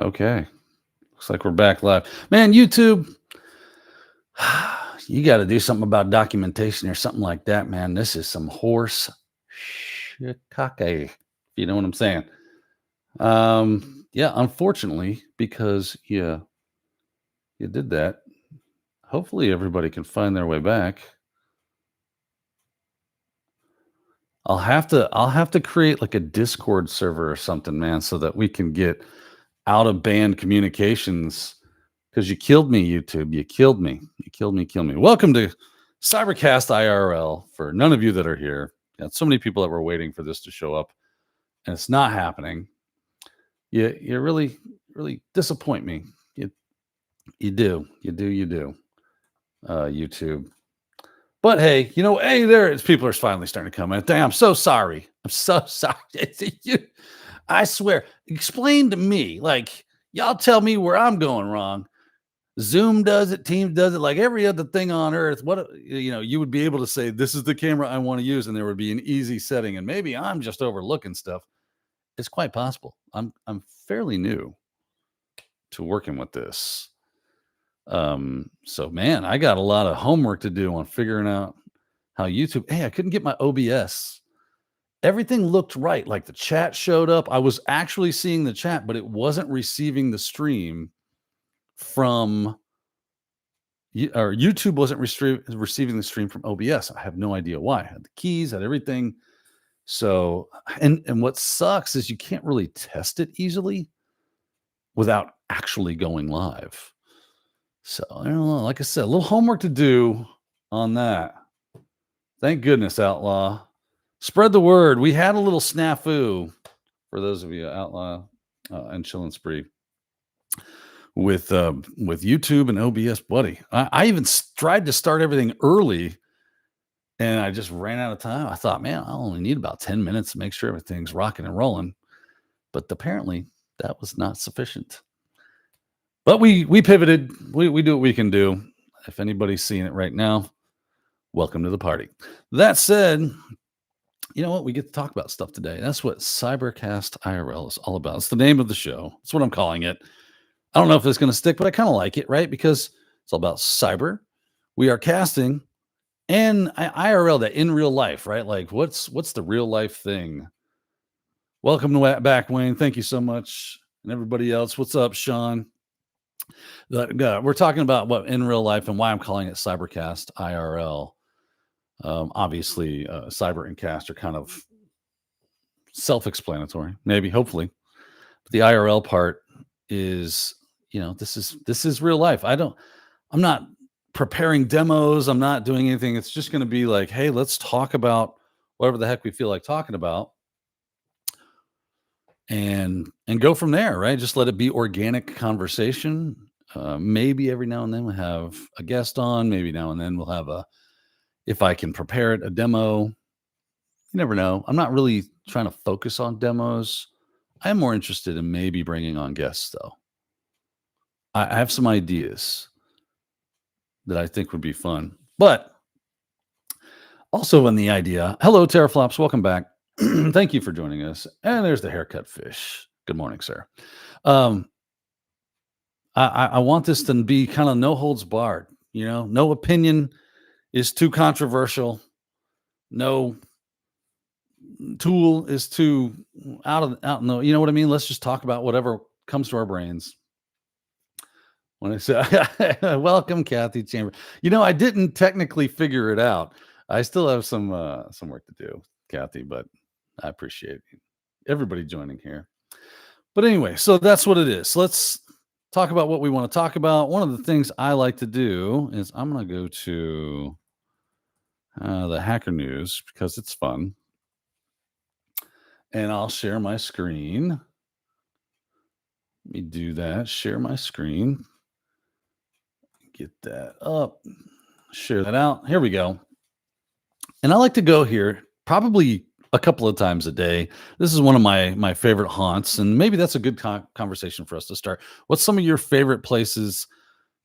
Okay. Looks like we're back live. Man, YouTube, you got to do something about documentation or something like that, man. This is some horse shikake, if you know what I'm saying. Yeah, unfortunately, because you did that. Hopefully everybody can find their way back. I'll have to create like a Discord server or something, man, so that we can get out of band communications. Because you killed me, YouTube. You killed me. You killed me. Kill me. Welcome to CyberCast IRL. For none of you that are here, got so many people that were waiting for this to show up, and it's not happening. You really disappoint me. You do. YouTube. But hey, hey, people are finally starting to come in. Dang, I'm so sorry. I'm so sorry. I swear. Explain to me, like, y'all tell me where I'm going wrong. Zoom does it, Teams does it, like every other thing on earth. What you would be able to say, this is the camera I want to use, and there would be an easy setting. And maybe I'm just overlooking stuff. It's quite possible. I'm fairly new to working with this. So man, I got a lot of homework to do on figuring out how YouTube. Hey, I couldn't get my OBS. Everything looked right. Like the chat showed up. I was actually seeing the chat, but it wasn't receiving the stream from or YouTube wasn't receiving the stream from OBS. I have no idea why. I had the keys, had everything. So, and what sucks is you can't really test it easily without actually going live. So I don't know. Like I said, a little homework to do on that. Thank goodness, Outlaw. Spread the word. We had a little snafu for those of you, Outlaw and Chill and Spree, with YouTube and OBS, buddy. I even tried to start everything early, and I just ran out of time. I thought, man, I only need about 10 minutes to make sure everything's rocking and rolling. But apparently, that was not sufficient. But we pivoted. We do what we can do. If anybody's seeing it right now, welcome to the party. That said, you know what? We get to talk about stuff today. That's what CyberCast IRL is all about. It's the name of the show. That's what I'm calling it. I don't know if it's going to stick, but I kind of like it, right? Because it's all about cyber. We are casting and IRL, that in real life, right? Like what's the real life thing? Welcome back, Wayne. Thank you so much. And everybody else. What's up, Sean? We're talking about what in real life and why I'm calling it CyberCast IRL. Obviously, cyber and cast are kind of self-explanatory, maybe, hopefully. But the IRL part is, this is real life. I'm not preparing demos. I'm not doing anything. It's just going to be like, hey, let's talk about whatever the heck we feel like talking about. And go from there, right? Just let it be organic conversation. Maybe every now and then we'll have a guest on. Maybe now and then we'll have if I can prepare it, a demo. You never know. I'm not really trying to focus on demos. I'm more interested in maybe bringing on guests, though. I have some ideas that I think would be fun. But also in the idea, hello, Terraflops. Welcome back. Thank you for joining us. And there's the haircut fish. Good morning, sir. I want this to be kind of no holds barred. No opinion is too controversial. No tool is too out. No, you know what I mean? Let's just talk about whatever comes to our brains. When I say welcome, Kathy Chamber. I didn't technically figure it out. I still have some work to do, Kathy, but I appreciate everybody joining here. But anyway, so that's what it is. Let's talk about what we want to talk about. One of the things I like to do is I'm going to go to the Hacker News because it's fun. And I'll share my screen. Let me do that. Share my screen. Get that up. Share that out. Here we go. And I like to go here probably a couple of times a day. This is one of my favorite haunts, and maybe that's a good conversation for us to start. What's some of your favorite places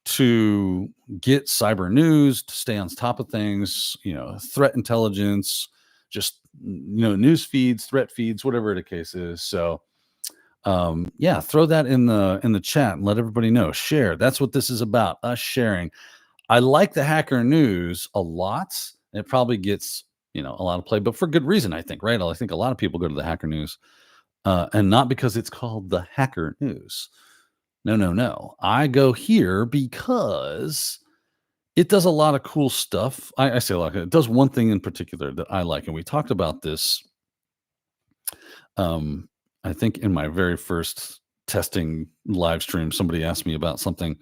to get cyber news, to stay on top of things, threat intelligence, just, news feeds, threat feeds, whatever the case is. So Yeah, throw that in the chat and let everybody know. Share. That's what this is about. Us sharing. I like the Hacker News a lot. It probably gets, a lot of play, but for good reason, I think, right? I think a lot of people go to the Hacker News, and not because it's called the Hacker News. No, no, no. I go here because it does a lot of cool stuff. I say a lot. It does one thing in particular that I like, and we talked about this. Um, I think in my very first testing live stream, somebody asked me about something.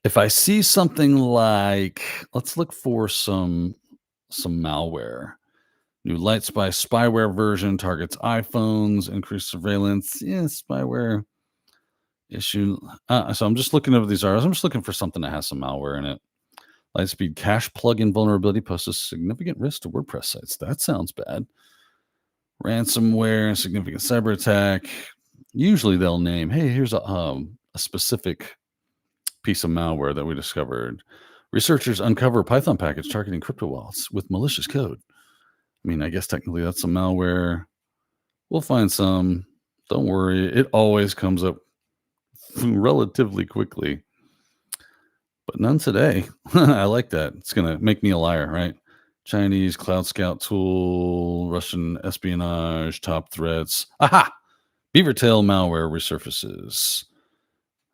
If I see something like, let's look for some malware. New Light Spy spyware version targets iPhones, increased surveillance. Yeah, spyware issue. So I'm just looking over these articles. I'm just looking for something that has some malware in it. Lightspeed cache plugin vulnerability poses significant risk to WordPress sites. That sounds bad. Ransomware, significant cyber attack. Usually they'll name, hey, here's a specific piece of malware that we discovered. Researchers uncover Python package targeting crypto wallets with malicious code. I mean, I guess technically that's some malware. We'll find some. Don't worry. It always comes up relatively quickly. But none today. I like that. It's going to make me a liar, right? Chinese Cloud Scout tool, Russian espionage, top threats. Aha! Beavertail malware resurfaces.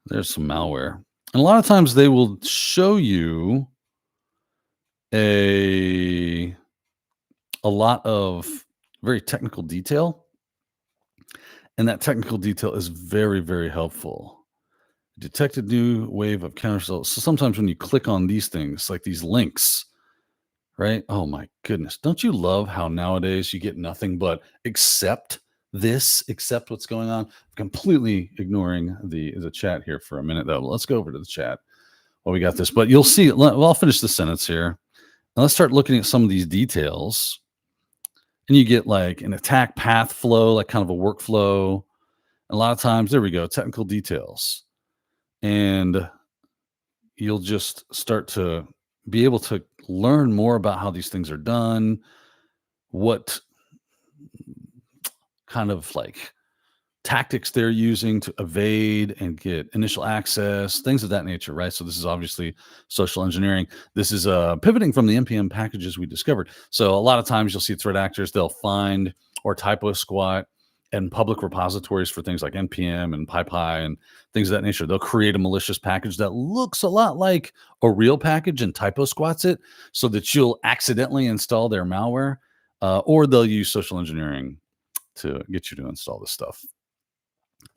There's some malware. And a lot of times they will show you a lot of very technical detail. And that technical detail is very, very helpful. Detected new wave of counterassault. So sometimes when you click on these things, like these links, right? Oh my goodness. Don't you love how nowadays you get nothing but accept what's going on? Completely ignoring the chat here for a minute though. Let's go over to the chat. Well, we got this, but you'll see. Well, I'll finish the sentence here. And let's start looking at some of these details. And you get like an attack path flow, like kind of a workflow. A lot of times, there we go, technical details. And you'll just start to be able to learn more about how these things are done, what kind of like tactics they're using to evade and get initial access, things of that nature, right? So this is obviously social engineering. This is pivoting from the npm packages we discovered. So a lot of times you'll see threat actors, they'll find or typo squat and public repositories for things like npm and pypy and things of that nature. They'll create a malicious package that looks a lot like a real package and typo squats it so that you'll accidentally install their malware, or they'll use social engineering to get you to install this stuff.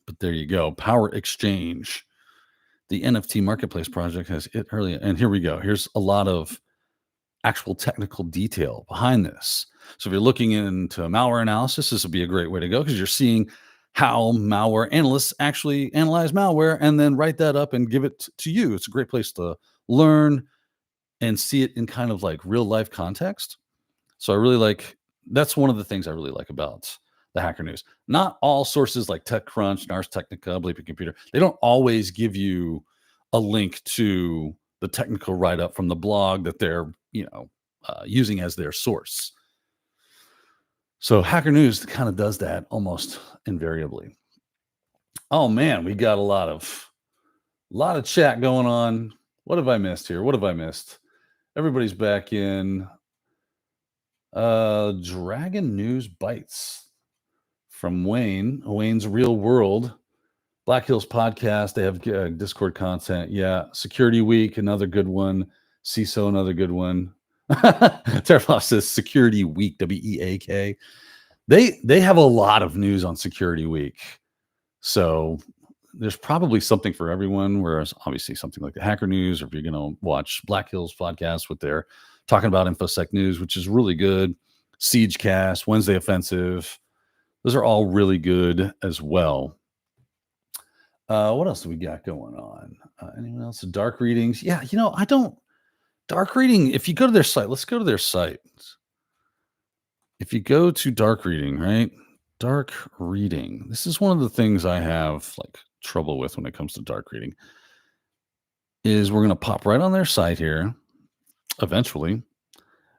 But there you go. Power Exchange, the NFT marketplace project, has it early. And here we go. Here's a lot of actual technical detail behind this. So if you're looking into malware analysis, this would be a great way to go because you're seeing how malware analysts actually analyze malware and then write that up and give it to you. It's a great place to learn and see it in kind of like real life context. So I really like, that's one of the things I really like about the Hacker News. Not all sources like TechCrunch, Ars Technica, Bleeping Computer, they don't always give you a link to the technical write-up from the blog that they're, using as their source. So Hacker News kind of does that almost invariably. Oh man, we got a lot of chat going on. What have I missed here? What have I missed? Everybody's back in. Dragon News Bites from Wayne's Real World, Black Hills Podcast. They have Discord content. Yeah. Security Week, another good one. CISO, another good one. Terrafloss says Security Week, WEAK. They have a lot of news on Security Week. So there's probably something for everyone, whereas obviously something like the Hacker News, or if you're going to watch Black Hills Podcast with their talking about InfoSec news, which is really good. Siegecast, Wednesday Offensive. Those are all really good as well. What else do we got going on? Anyone else? Dark readings. Yeah, I don't. Dark reading, if you go to their site, let's go to their site. If you go to dark reading, right? Dark reading. This is one of the things I have like trouble with when it comes to dark reading. Is we're going to pop right on their site here. Eventually,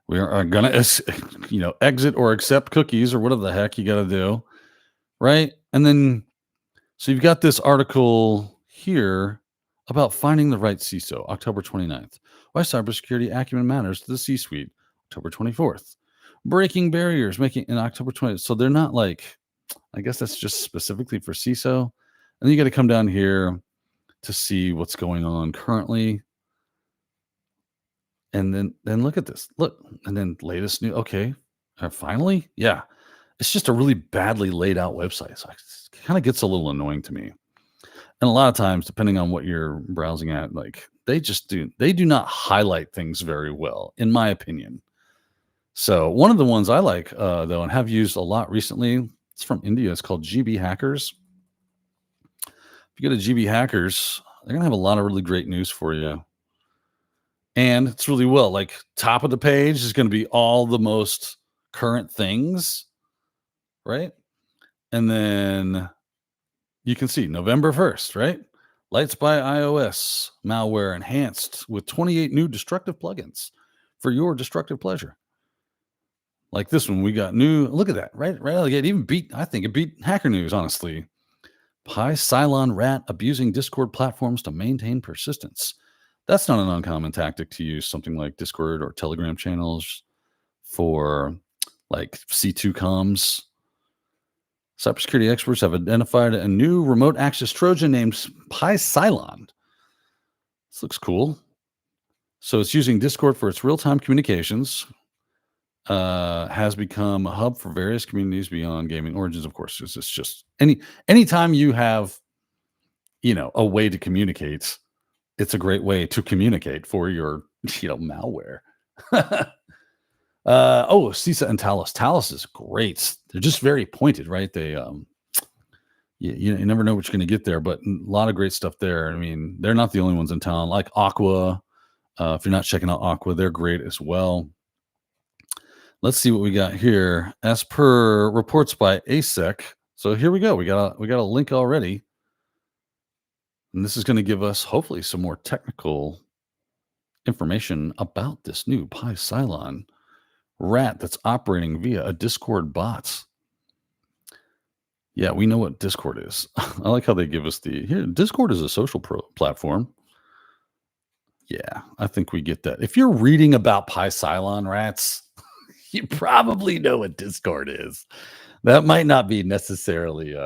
we are going to, exit or accept cookies or whatever the heck you got to do, right? And then So you've got this article here about finding the right CISO, October 29th. Why cybersecurity acumen matters to the C-suite, October 24th. Breaking barriers, making in October 20th. So they're not like, I guess that's just specifically for CISO. And then you got to come down here to see what's going on currently. And then look at this. Look, and then latest new. Okay, finally, yeah. It's just a really badly laid out website. So it kind of gets a little annoying to me. And a lot of times, depending on what you're browsing at, like they do not highlight things very well, in my opinion. So one of the ones I like though, and have used a lot recently, it's from India. It's called GB Hackers. If you go to GB Hackers, they're gonna have a lot of really great news for you. And it's really well, like top of the page is gonna be all the most current things, right? And then you can see November 1st, right? Lights by iOS malware enhanced with 28 new destructive plugins for your destructive pleasure. Like this one, we got new. Look at that, right? Right. Like it even beat. I think it beat Hacker News. Honestly, Pi Cylon Rat abusing Discord platforms to maintain persistence. That's not an uncommon tactic to use something like Discord or Telegram channels for like C2 comms. Cybersecurity experts have identified a new remote access Trojan named Pi Cylon. This looks cool. So it's using Discord for its real-time communications. Has become a hub for various communities beyond gaming origins. Of course, it's just anytime you have a way to communicate, it's a great way to communicate for your malware. CISA and Talus. Talus is great. They're just very pointed, right? They you never know what you're going to get there, but a lot of great stuff there. I mean, they're not the only ones in town. Like Aqua, if you're not checking out Aqua, they're great as well. Let's see what we got here. As per reports by ASEC. So here we go. We got a link already. And this is going to give us hopefully some more technical information about this new Pi Cylon rat that's operating via a Discord bot. Yeah, we know what Discord is. I like how they give us here. Discord is a social platform. Yeah, I think we get that. If you're reading about Pi Cylon rats, you probably know what Discord is. That might not be necessarily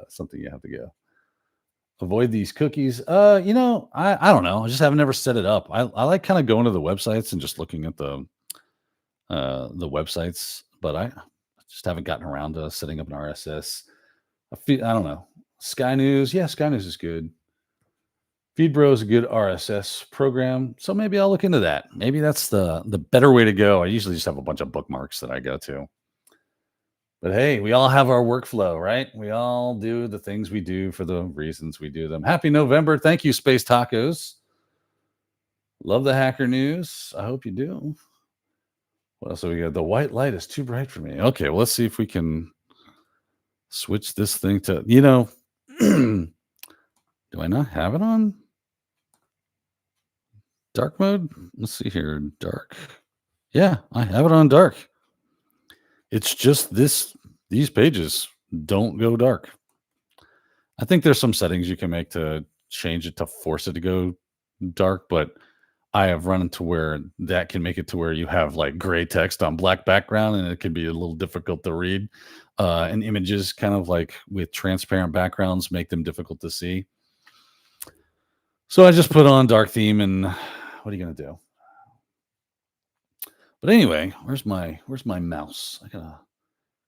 something you have to go. Avoid these cookies. I don't know. I just haven't never set it up. I like kind of going to the websites and just looking at the websites, but I just haven't gotten around to setting up an RSS. I don't know. Sky News. Yeah, Sky News is good. FeedBro is a good RSS program, so maybe I'll look into that. Maybe that's the better way to go. I usually just have a bunch of bookmarks that I go to. But hey, we all have our workflow, right? We all do the things we do for the reasons we do them. Happy November. Thank you, Space Tacos. Love the Hacker News. I hope you do. What else have we got? The white light is too bright for me. Okay, well, let's see if we can switch this thing to, do I not have it on dark mode? Let's see here. Dark. Yeah, I have it on dark. It's just these pages don't go dark. I think there's some settings you can make to change it to force it to go dark, but I have run into where that can make it to where you have like gray text on black background and it can be a little difficult to read. And images kind of like with transparent backgrounds make them difficult to see. So I just put on dark theme and what are you going to do? But anyway, where's my mouse? I gotta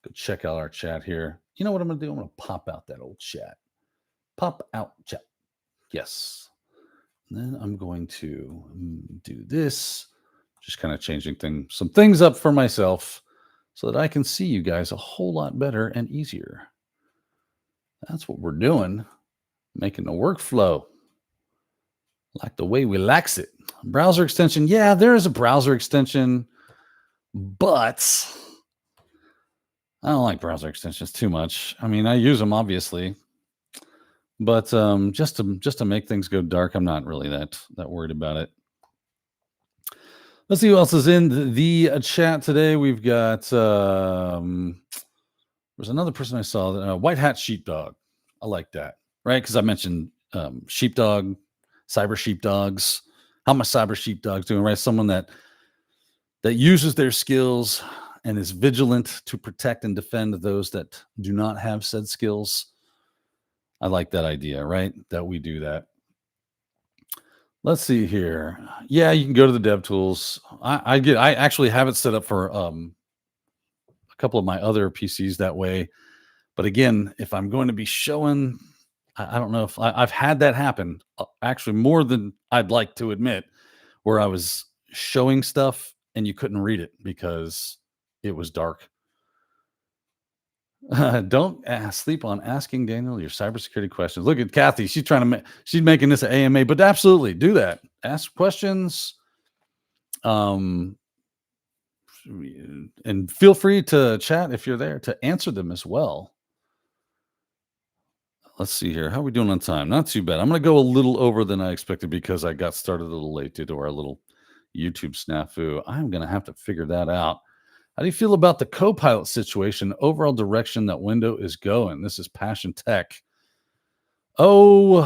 go check out our chat here. You know what I'm gonna do? I'm gonna pop out that old chat. Pop out chat. Yes. And then I'm going to do this. Just kind of changing some things up for myself so that I can see you guys a whole lot better and easier. That's what we're doing. Making the workflow. Like the way we likes it. Browser extension. Yeah, there is a browser extension. But I don't like browser extensions too much. I mean, I use them obviously, but just to make things go dark, I'm not really that worried about it. Let's see who else is in the chat today. We've got there's another person I saw, White Hat Sheepdog. I like that, right? Because I mentioned sheepdog, cyber sheepdogs. How my cyber sheepdogs doing, right? Someone that uses their skills and is vigilant to protect and defend those that do not have said skills. I like that idea, right? That we do that. Let's see here. Yeah, you can go to the dev tools. I actually have it set up for a couple of my other PCs that way. But again, if I'm going to be showing, I don't know if I've had that happen actually more than I'd like to admit, where I was showing stuff and you couldn't read it because it was dark. Don't sleep on asking Daniel your cybersecurity questions. Look at Kathy; she's trying to she's making this an AMA, but absolutely do that. Ask questions, um, and feel free to chat if you're there to answer them as well. Let's see here. How are we doing on time? Not too bad. I'm going to go a little over than I expected because I got started a little late due to our little YouTube snafu. I'm going to have to figure that out. How do you feel about the Copilot situation, overall direction that Windows is going? This is Passion Tech. Oh,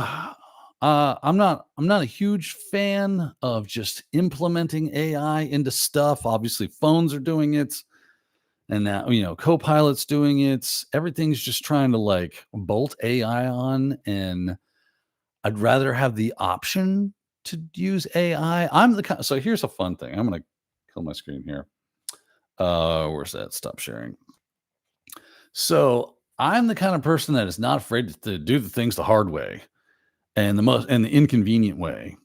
I'm not a huge fan of just implementing AI into stuff. Obviously, phones are doing it, and now Copilot's doing it. Everything's just trying to like bolt AI on, and I'd rather have the option to use AI. I'm the kind. So here's a fun thing. I'm gonna kill my screen here. Where's that? Stop sharing. So I'm the kind of person that is not afraid to do the things the hard way and the inconvenient way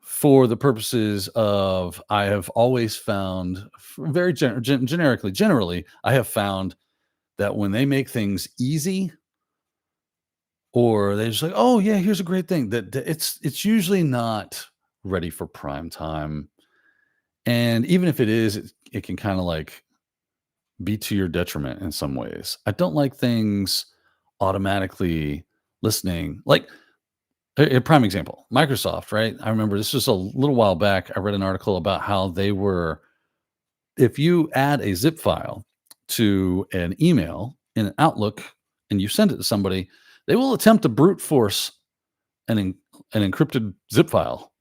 for the purposes of I have always found very generally I have found that when they make things easy or they just like, oh yeah, here's a great thing that it's usually not ready for prime time. And even if it is, it can kind of like be to your detriment in some ways. I don't like things automatically listening. Like a prime example, Microsoft, right? I remember this was a little while back. I read an article about how they were, if you add a zip file to an email in an Outlook and you send it to somebody, they will attempt to brute force an encrypted zip file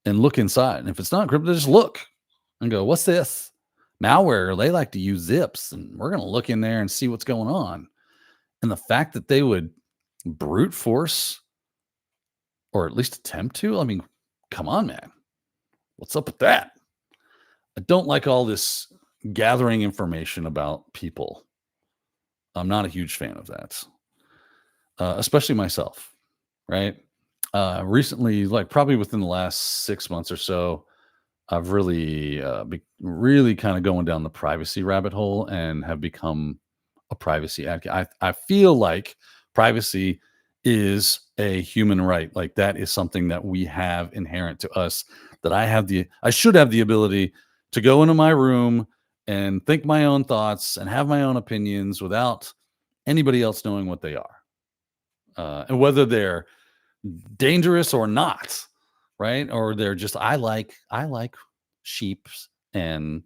and look inside. And if it's not encrypted, just look and go, what's this? Malware, they like to use zips, and we're going to look in there and see what's going on. And the fact that they would brute force or at least attempt to, I mean, come on, man. What's up with that? I don't like all this gathering information about people. I'm not a huge fan of that, especially myself, right? Recently, like probably within the last 6 months or so, I've really, really kind of going down the privacy rabbit hole and have become a privacy advocate. I feel like privacy is a human right. Like that is something that we have inherent to us. That I should have the ability to go into my room and think my own thoughts and have my own opinions without anybody else knowing what they are, and whether they're dangerous or not, right? Or they're just I like sheeps and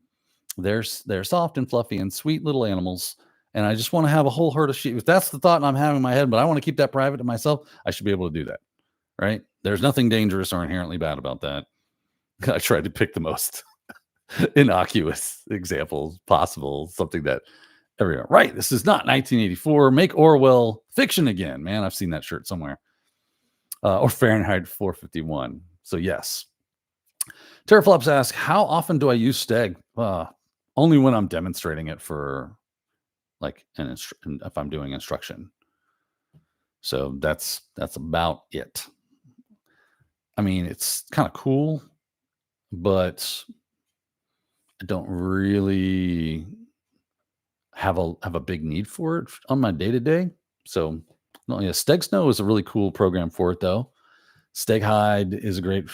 they're soft and fluffy and sweet little animals. And I just want to have a whole herd of sheep. If that's the thought I'm having in my head, but I want to keep that private to myself, I should be able to do that. Right. There's nothing dangerous or inherently bad about that. I tried to pick the most innocuous examples possible, something that everyone, right. This is not 1984. Make Orwell fiction again. Man, I've seen that shirt somewhere. Or Fahrenheit 451. So yes. Teraflops asks, how often do I use Steg? Only when I'm demonstrating it for like if I'm doing instruction. So that's about it. I mean, it's kind of cool, but I don't really have a big need for it on my day to day. So, no, yeah, Steg Snow is a really cool program for it, though. Steg Hide is a great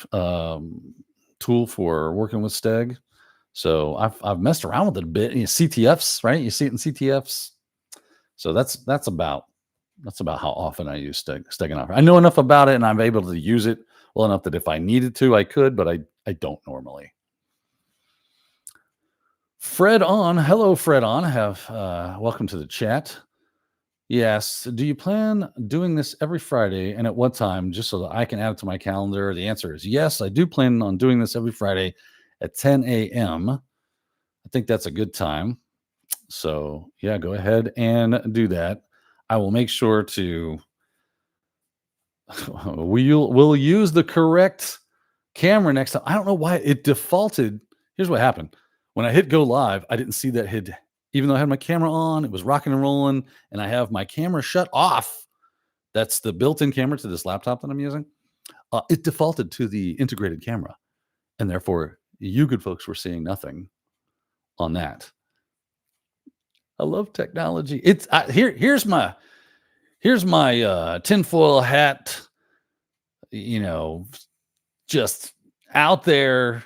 tool for working with Steg. So I've messed around with it a bit. CTFs, right? You see it in CTFs. So that's about how often I use Steganography. I know enough about it, and I'm able to use it well enough that if I needed to, I could, but I don't normally. Fred on, hello, Fred on. Have welcome to the chat. Yes. Do you plan doing this every Friday and at what time, just so that I can add it to my calendar? The answer is yes. I do plan on doing this every Friday at 10 a.m. I think that's a good time. So, yeah, go ahead and do that. I will make sure to we'll use the correct camera next time. I don't know why it defaulted. Here's what happened. When I hit go live, I didn't see that had even though I had my camera on, it was rocking and rolling, and I have my camera shut off. That's the built-in camera to this laptop that I'm using. It defaulted to the integrated camera, and therefore you good folks were seeing nothing on that. I love technology. It's here's my tinfoil hat, you know, just out there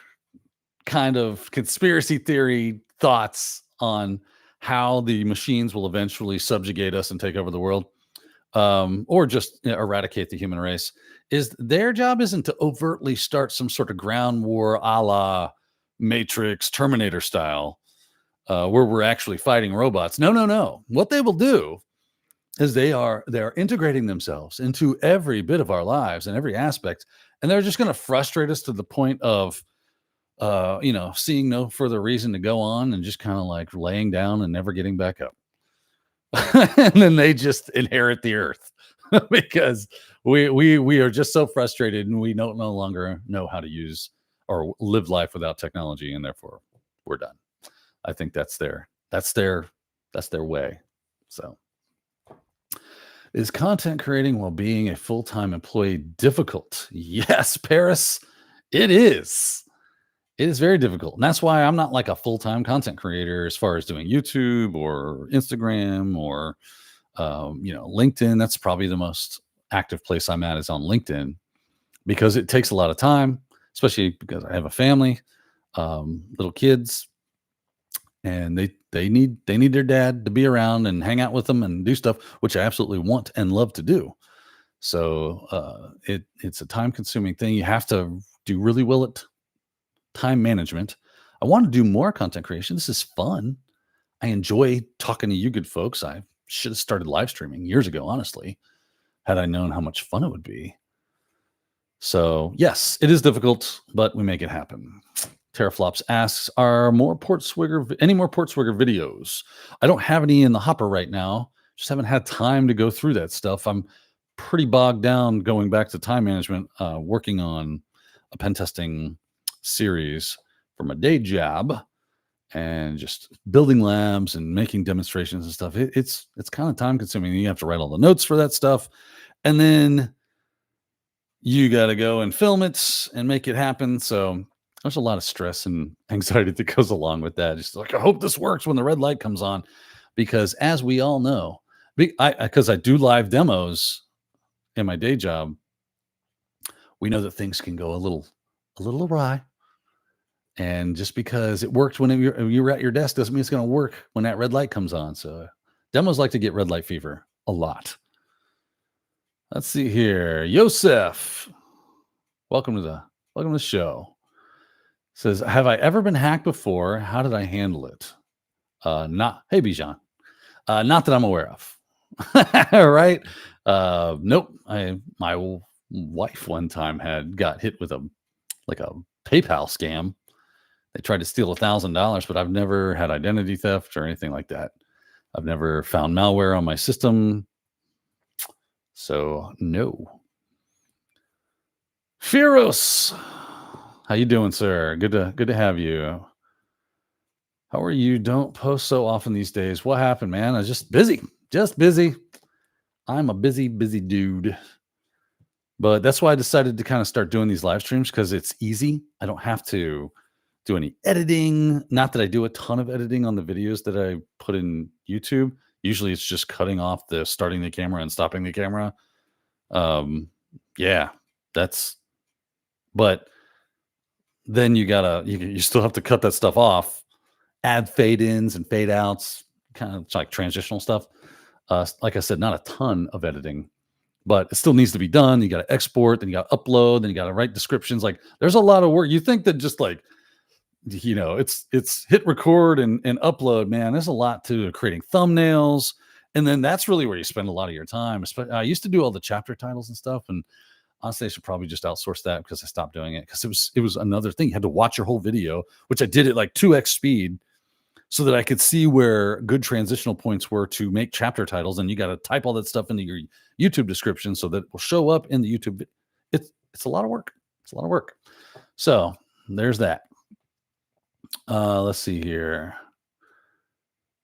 kind of conspiracy theory thoughts on how the machines will eventually subjugate us and take over the world, or just eradicate the human race. Is their job isn't to overtly start some sort of ground war a la Matrix Terminator style, where we're actually fighting robots. No, no, no. What they will do is they're integrating themselves into every bit of our lives and every aspect, and they're just going to frustrate us to the point of seeing no further reason to go on and just kind of like laying down and never getting back up. And then they just inherit the earth because we are just so frustrated and we don't no longer know how to use or live life without technology, and therefore we're done. I think that's their way. So, is content creating while being a full-time employee difficult? Yes, Paris, it is. It is very difficult. And that's why I'm not like a full-time content creator as far as doing YouTube or Instagram or LinkedIn. That's probably the most active place I'm at is on LinkedIn because it takes a lot of time, especially because I have a family, little kids, and they need their dad to be around and hang out with them and do stuff, which I absolutely want and love to do. So it's a time consuming thing. You have to do really well at time management. I want to do more content creation. This is fun. I enjoy talking to you good folks. I should have started live streaming years ago, honestly, had I known how much fun it would be. So, yes, it is difficult, but we make it happen. Teraflops asks, are more any more Portswigger videos? I don't have any in the hopper right now. Just haven't had time to go through that stuff. I'm pretty bogged down going back to time management, working on a pen testing series for my day job and just building labs and making demonstrations and stuff. It's kind of time consuming. You have to write all the notes for that stuff. And then you got to go and film it and make it happen. So there's a lot of stress and anxiety that goes along with that. Just like, I hope this works when the red light comes on, because as we all know, because I do live demos in my day job, we know that things can go a little awry. And just because it worked when you were at your desk doesn't mean it's going to work when that red light comes on. So demos like to get red light fever a lot. Let's see here. Yosef, welcome to the show. Says, have I ever been hacked before? How did I handle it? Hey Bijan. Not that I'm aware of. Right? Nope. My wife one time got hit with a PayPal scam. They tried to steal $1,000, but I've never had identity theft or anything like that. I've never found malware on my system. So no. Firos, how you doing, sir? Good to have you. How are you? Don't post so often these days. What happened, man? I was just busy. Just busy. I'm a busy dude. But that's why I decided to kind of start doing these live streams, because it's easy. I don't have to do any editing. Not that I do a ton of editing on the videos that I put in YouTube. Usually it's just cutting off the starting the camera and stopping the camera. Yeah, but then you still have to cut that stuff off, add fade ins and fade outs, kind of like transitional stuff. Like I said, not a ton of editing, but it still needs to be done. You got to export, then you got to upload, then you got to write descriptions. Like there's a lot of work. You think that just like, it's hit record and upload, man. There's a lot to creating thumbnails And then that's really where you spend a lot of your time. I used to do all the chapter titles and stuff, and honestly, I should probably just outsource that because I stopped doing it because it was another thing. You had to watch your whole video, which I did at like 2x speed so that I could see where good transitional points were to make chapter titles. And you got to type all that stuff into your YouTube description so that it will show up in the YouTube. It's a lot of work. It's a lot of work. So there's that. Let's see here.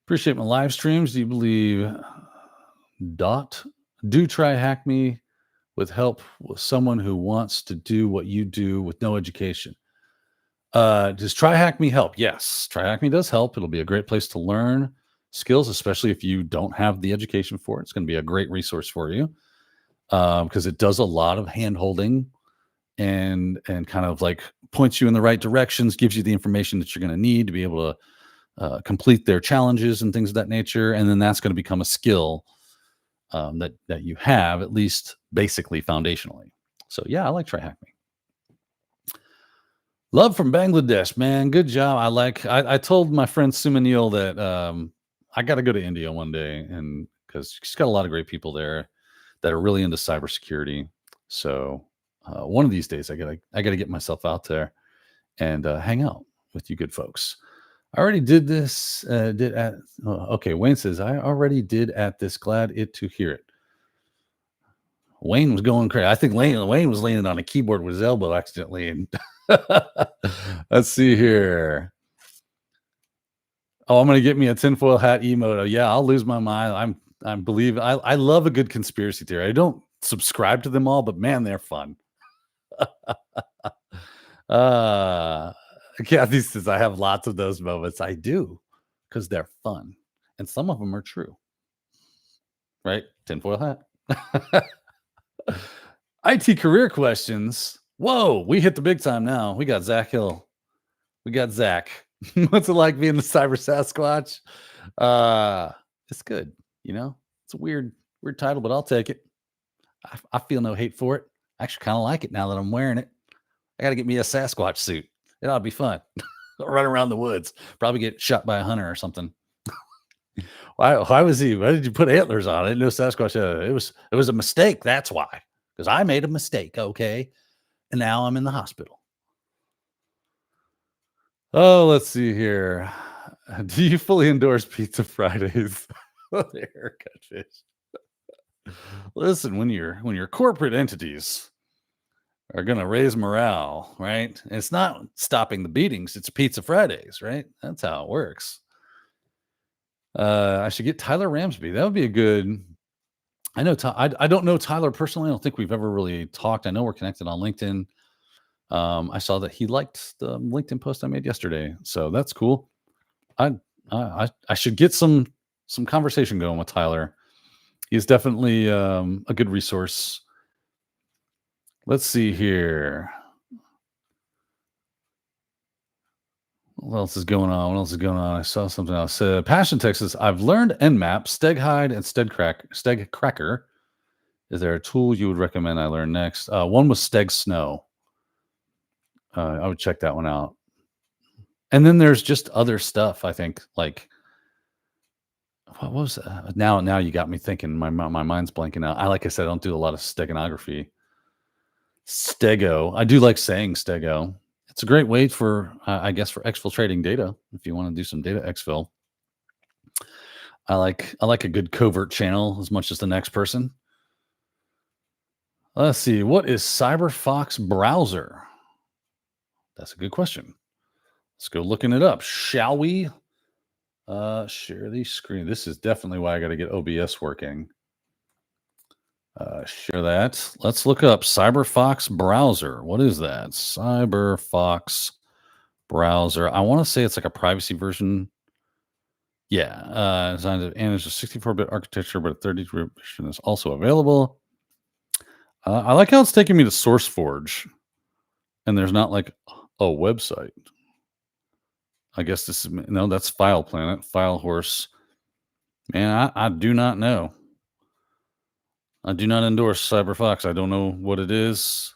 Appreciate my live streams. Do you believe dot do try hack me with help with someone who wants to do what you do with no education? Does try hack me help? Yes, try hack me does help. It'll be a great place to learn skills, especially if you don't have the education for it. It's going to be a great resource for you because it does a lot of hand holding and kind of like points you in the right directions, gives you the information that you're going to need to be able to complete their challenges and things of that nature, and then that's going to become a skill that you have at least basically foundationally. So yeah, I like try hack me. Love from Bangladesh, man. Good job. I told my friend Sumanil that I got to go to India one day, and because she's got a lot of great people there that are really into cybersecurity. So one of these days, I gotta get myself out there and hang out with you good folks. I already did this. Okay, Wayne says I already did at this. Glad to hear it. Wayne was going crazy. I think Wayne was leaning on a keyboard with his elbow accidentally. And let's see here. Oh, I'm gonna get me a tinfoil hat emote. Oh, yeah, I'll lose my mind. I love a good conspiracy theory. I don't subscribe to them all, but man, they're fun. Kathy says I have lots of those moments. I do, because they're fun, and some of them are true. Right? Tinfoil hat. IT career questions. Whoa, we hit the big time now. We got Zach Hill. We got Zach. What's it like being the Cyber Sasquatch? It's good. It's a weird title, but I'll take it. I feel no hate for it. I actually kind of like it now that I'm wearing it. I got to get me a Sasquatch suit. It ought to be fun. Run around the woods. Probably get shot by a hunter or something. Why was he? Why did you put antlers on? I didn't know Sasquatch. It was a mistake. That's why. Because I made a mistake. Okay, and now I'm in the hospital. Oh, let's see here. Do you fully endorse Pizza Fridays? The haircut fish. Listen, when your corporate entities are going to raise morale, right? And it's not stopping the beatings. It's Pizza Fridays, right? That's how it works. I should get Tyler Ramsby. That would be a good. I know. I don't know Tyler personally. I don't think we've ever really talked. I know we're connected on LinkedIn. I saw that he liked the LinkedIn post I made yesterday, so that's cool. I should get some conversation going with Tyler. He's definitely a good resource. Let's see here. What else is going on? I saw something else. Passion Texas. I've learned Nmap, Steghide, and Stegcracker. Is there a tool you would recommend I learn next? One was Steg Snow. I would check that one out. And then there's just other stuff. I think like what was that? Now you got me thinking. My mind's blanking out. Like I said, I don't do a lot of steganography. Stego. I do like saying Stego. It's a great way for, I guess, for exfiltrating data. If you want to do some data exfil, I like a good covert channel as much as the next person. Let's see. What is CyberFox browser? That's a good question. Let's go looking it up. Shall we? Share the screen. This is definitely why I got to get OBS working. Share that. Let's look up CyberFox browser. What is that? CyberFox browser. I want to say it's like a privacy version. Yeah. Designed to manage a 64-bit architecture, but a 32-bit version is also available. I like how it's taking me to SourceForge, and there's not like a website. I guess this is no. That's File Planet, File Horse. Man, I do not know. I do not endorse CyberFox. I don't know what it is.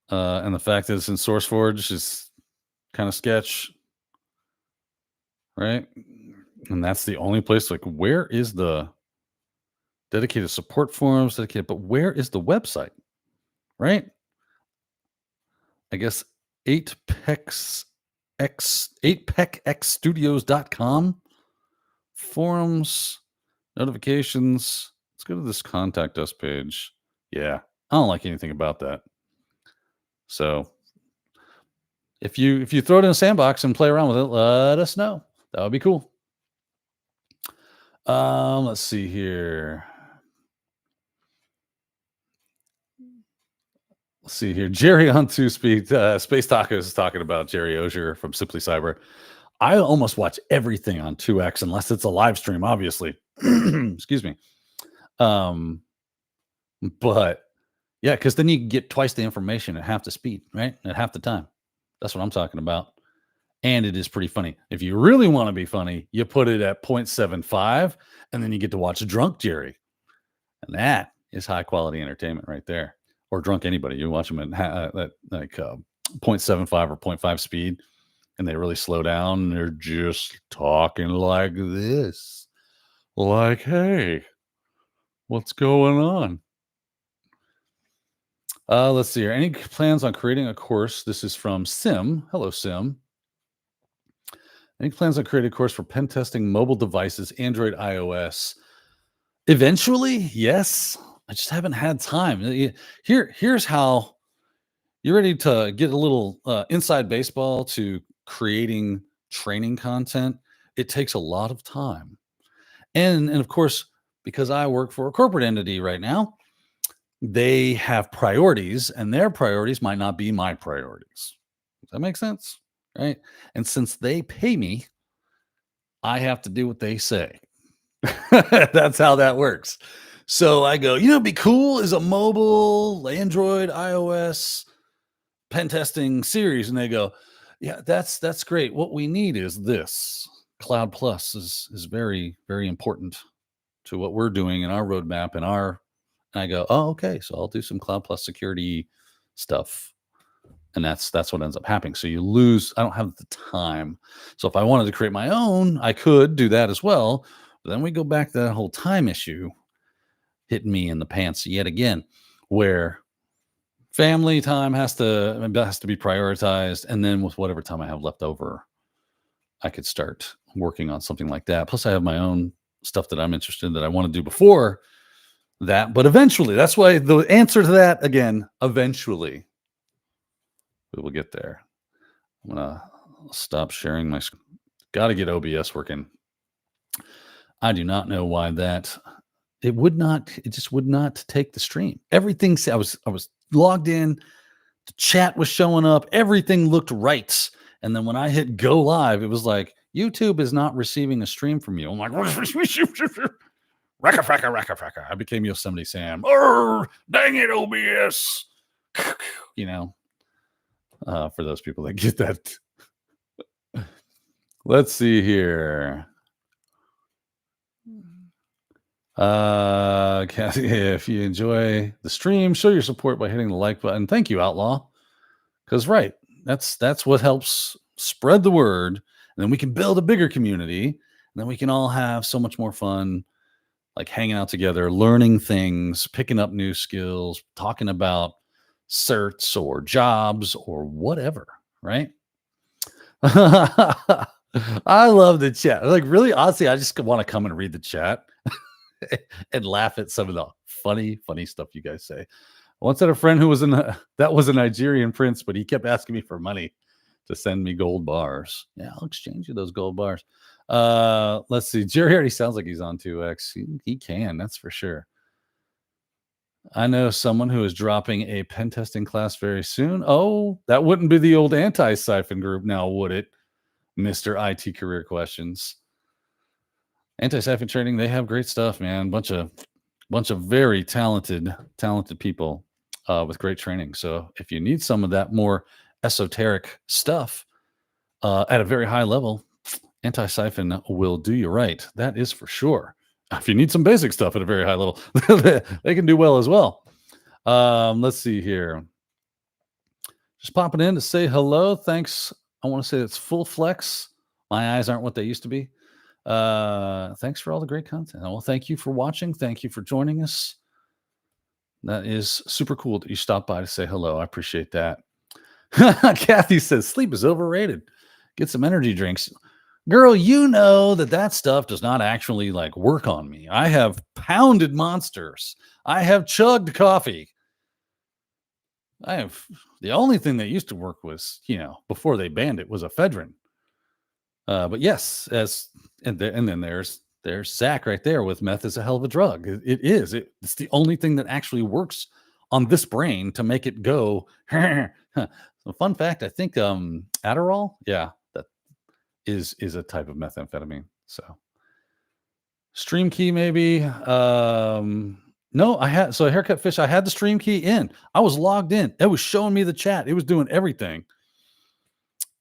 And the fact that it's in SourceForge is kind of sketch, right? And that's the only place, like, where is the dedicated support forums, dedicated, but where is the website, right? I guess 8pexstudios.com forums, notifications. Let's go to this contact us page. Yeah, I don't like anything about that. So if you throw it in a sandbox and play around with it, let us know. That would be cool. Let's see here. Let's see here. Jerry on Two Speed Space Tacos is talking about Jerry Ozier from Simply Cyber. I almost watch everything on 2X unless it's a live stream, obviously. Excuse me. Um, but yeah, because then you can get twice the information at half the speed, right? At half the time. That's what I'm talking about. And it is pretty funny. If you really want to be funny, you put it at 0.75 and then you get to watch Drunk Jerry. And that is high quality entertainment right there. Or drunk anybody. You watch them at like 0.75 or 0.5 speed and they really slow down. And they're just talking like this. Like, hey, what's going on? Let's see here. Any plans on creating a course? This is from Sim. Hello, Sim. Any plans on creating a course for pen testing mobile devices, Android, iOS? Eventually, yes. I just haven't had time. Here's how you're ready to get a little inside baseball to creating training content. It takes a lot of time, and of course, because I work for a corporate entity right now, they have priorities, and their priorities might not be my priorities. Does that make sense? Right? And since they pay me, I have to do what they say. That's how that works. So I go, it'd be cool is a mobile, Android, iOS pen testing series. And they go, yeah, that's great. What we need is this. Cloud Plus is very, very important to what we're doing in our roadmap and I go, oh, okay. So I'll do some Cloud Plus security stuff. And that's what ends up happening. So you lose, I don't have the time. So if I wanted to create my own, I could do that as well. But then we go back to that whole time issue hitting me in the pants yet again, where family time has to be prioritized. And then with whatever time I have left over, I could start working on something like that. Plus I have my own stuff that I'm interested in that I want to do before that. But eventually, that's why the answer to that, again, eventually, we will get there. I'm going to stop sharing my screen. Got to get OBS working. I do not know why that it just would not take the stream. Everything I was logged in, the chat was showing up, everything looked right. And then when I hit go live, it was like YouTube is not receiving a stream from you. I'm like, racka fracka. I became Yosemite Sam. Dang it, OBS. For those people that get that. Let's see here. Kathy, if you enjoy the stream, show your support by hitting the like button. Thank you, Outlaw. Because that's what helps spread the word, and then we can build a bigger community, and then we can all have so much more fun, like hanging out together, learning things, picking up new skills, talking about certs or jobs or whatever, right? I love the chat. Like, really, honestly, I just want to come and read the chat and laugh at some of the funny stuff you guys say. I once had a friend who was that was a Nigerian prince, but he kept asking me for money to send me gold bars. Yeah, I'll exchange you those gold bars. Let's see. Jerry already sounds like he's on 2X. He can, that's for sure. I know someone who is dropping a pen testing class very soon. Oh, that wouldn't be the old anti-siphon group now, would it? Mr. IT Career Questions. Anti-siphon training, they have great stuff, man. Bunch of very talented people with great training. So if you need some of that more esoteric stuff at a very high level, anti-siphon will do you right. That is for sure. If you need some basic stuff at a very high level, they can do well as well. Let's see here. Just popping in to say hello. Thanks. I want to say it's full flex. My eyes aren't what they used to be. Thanks for all the great content. Well, thank you for watching. Thank you for joining us. That is super cool that you stopped by to say hello. I appreciate that. Kathy says sleep is overrated. Get some energy drinks. Girl, you know that stuff does not actually like work on me. I have pounded monsters. I have chugged coffee. I have the only thing that used to work was, before they banned it was ephedrine. But yes, and then there's Zach right there with meth is a hell of a drug. It is. It's the only thing that actually works on this brain to make it go. So fun fact, I think Adderall, yeah, that is a type of methamphetamine. So stream key maybe. No, I had so haircut fish. I had the stream key in. I was logged in. It was showing me the chat. It was doing everything.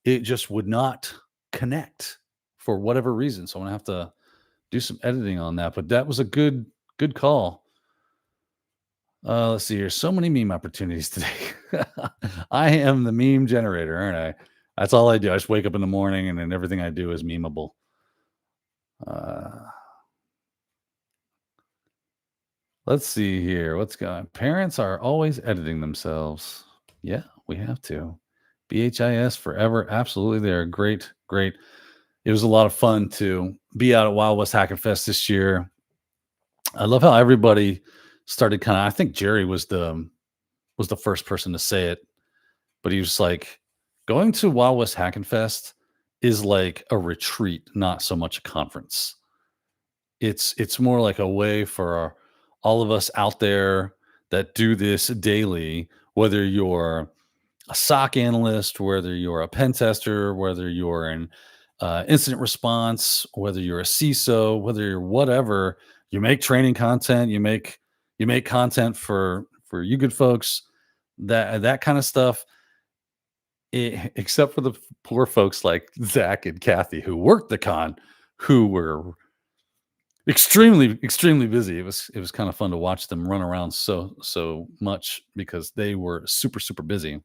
It just would not connect for whatever reason. So I'm gonna have to do some editing on that. But that was a good call. Let's see here. So many meme opportunities today. I am the meme generator, aren't I? That's all I do. I just wake up in the morning and then everything I do is memeable. Let's see here. What's going on? Parents are always editing themselves. Yeah, we have to. BHIS forever. Absolutely. They're great. It was a lot of fun to be out at Wild West Hacking Fest this year. I love how everybody started kind of, I think Jerry was the first person to say it, but he was like, going to Wild West Hacking Fest is like a retreat, not so much a conference. It's more like a way for all of us out there that do this daily, whether you're a SOC analyst, whether you're a pen tester, whether you're an incident response, whether you're a CISO, whether you're whatever, you make training content, you make content for you good folks, that kind of stuff. Except for the poor folks like Zach and Kathy who worked the con, who were extremely busy. It was kind of fun to watch them run around so much because they were super busy.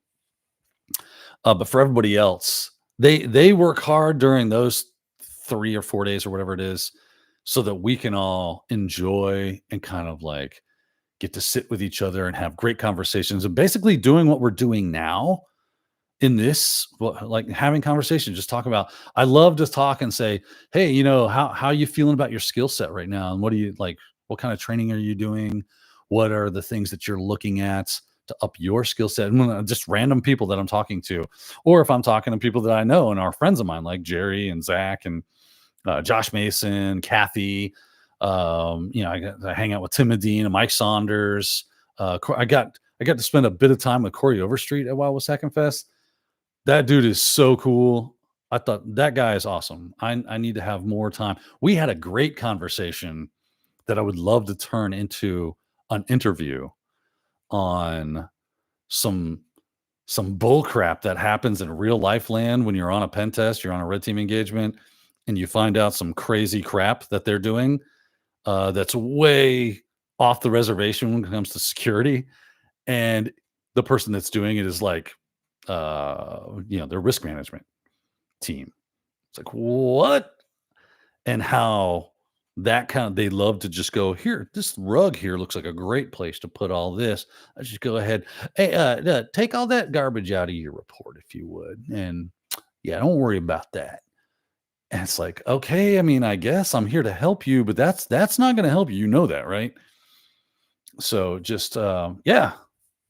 But for everybody else, they work hard during those 3 or 4 days or whatever it is, so that we can all enjoy and kind of like get to sit with each other and have great conversations and basically doing what we're doing now in this, like having conversations, just talk about. I love to talk and say, hey, how you feeling about your skill set right now, and what do you like? What kind of training are you doing? What are the things that you're looking at to up your skill set? And just random people that I'm talking to, or if I'm talking to people that I know and are friends of mine, like Jerry and Zach and Josh Mason, Kathy. I hang out with Tim Medine and Mike Saunders. I got to spend a bit of time with Corey Overstreet at Wild West Hacking Fest. That dude is so cool. I thought that guy is awesome. I need to have more time. We had a great conversation that I would love to turn into an interview on some bull crap that happens in real life land when you're on a pen test, you're on a red team engagement, and you find out some crazy crap that they're doing that's way off the reservation when it comes to security. And the person that's doing it is like, their risk management team. It's like, what? And how that kind of, they love to just go, here, this rug here looks like a great place to put all this. Let's just go ahead. Hey, take all that garbage out of your report if you would. And yeah, don't worry about that. And it's like, okay, I mean, I guess I'm here to help you, but that's not going to help you. You know that, right? So just, yeah,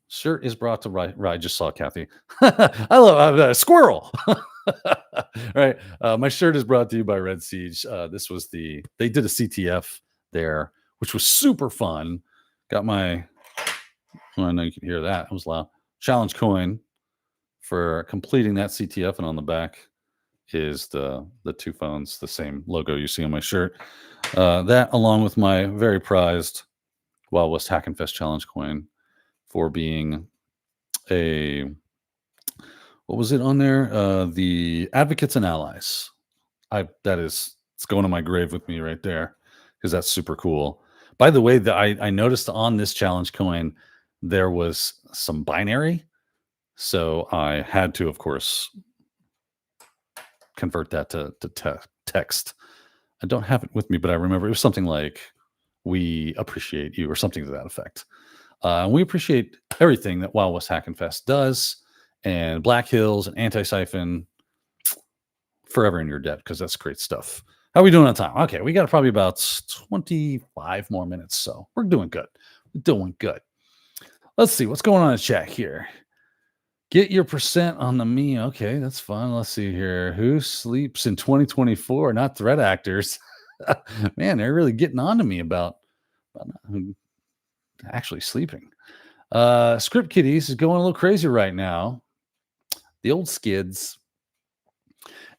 shirt is brought to right. I just saw Kathy. I love squirrel. Right. My shirt is brought to you by Red Siege. This was they did a CTF there, which was super fun. Got my, well, I know you can hear that. It was loud. Challenge coin for completing that CTF. And on the back is the two phones, the same logo you see on my shirt. That along with my very prized Wild West Hack and Fest challenge coin for being what was it on there? The Advocates and Allies. It's going to my grave with me right there because that's super cool. By the way, I noticed on this challenge coin there was some binary, so I had to, of course, convert that to text. I don't have it with me, but I remember it was something like, "We appreciate you," or something to that effect. We appreciate everything that Wild West Hack and Fest does, and Black Hills and Anti Siphon, forever in your debt because that's great stuff. How are we doing on time? Okay, we got probably about 25 more minutes, so we're doing good. We're doing good. Let's see what's going on in the chat here. Get your percent on the me. Okay, that's fun. Let's see here. Who sleeps in 2024? Not threat actors. Man, they're really getting on to me about not actually sleeping. Script Kitties is going a little crazy right now. The old skids.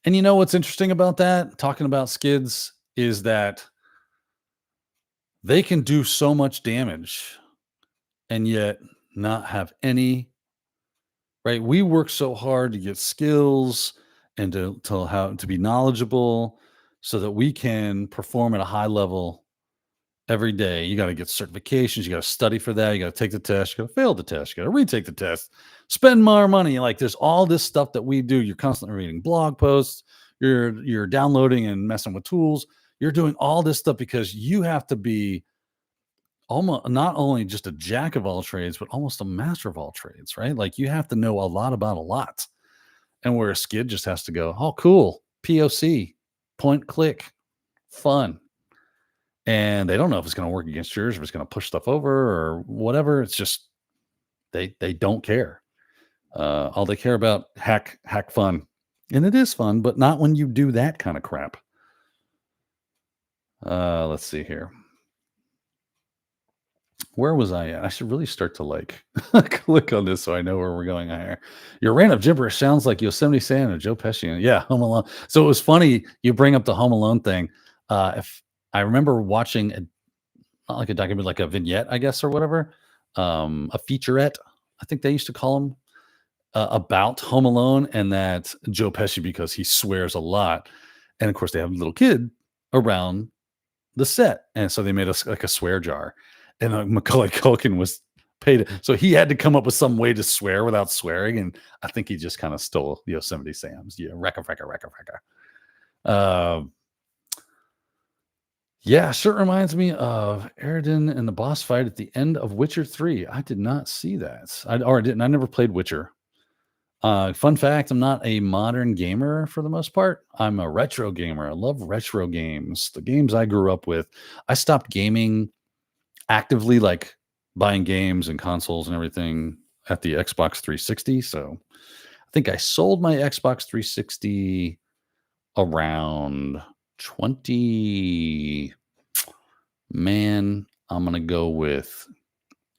And you know what's interesting about that? Talking about skids is that they can do so much damage and yet not have any, right? We work so hard to get skills and to how to be knowledgeable so that we can perform at a high level every day. You got to get certifications, you got to study for that, you got to take the test, you got to fail the test, you got to retake the test, spend more money. Like there's all this stuff that we do. You're constantly reading blog posts, you're downloading and messing with tools. You're doing all this stuff because you have to be almost not only just a jack of all trades, but almost a master of all trades, right? Like you have to know a lot about a lot. And where a skid just has to go, oh, cool, POC, point click, fun. And they don't know if it's going to work against yours, if it's going to push stuff over or whatever. It's just they don't care. All they care about hack fun, and it is fun, but not when you do that kind of crap. Let's see here. Where was I at? I should really start to like click on this so I know where we're going here. Your random gibberish sounds like Yosemite Sam and Joe Pesci. Yeah, Home Alone. So it was funny you bring up the Home Alone thing. If I remember watching not like a document, like a vignette, I guess, or whatever, a featurette, I think they used to call them, about Home Alone, and that Joe Pesci, because he swears a lot, and of course they have a little kid around the set, and so they made us like a swear jar, and Macaulay Culkin was paid, so he had to come up with some way to swear without swearing, and I think he just kind of stole Yosemite Sam's, yeah, recca. Yeah, sure reminds me of Eridan and the boss fight at the end of Witcher 3. I did not see that. I never played Witcher. Fun fact, I'm not a modern gamer for the most part. I'm a retro gamer. I love retro games. The games I grew up with. I stopped gaming actively, like buying games and consoles and everything at the Xbox 360. So I think I sold my Xbox 360 around 20, man, I'm gonna go with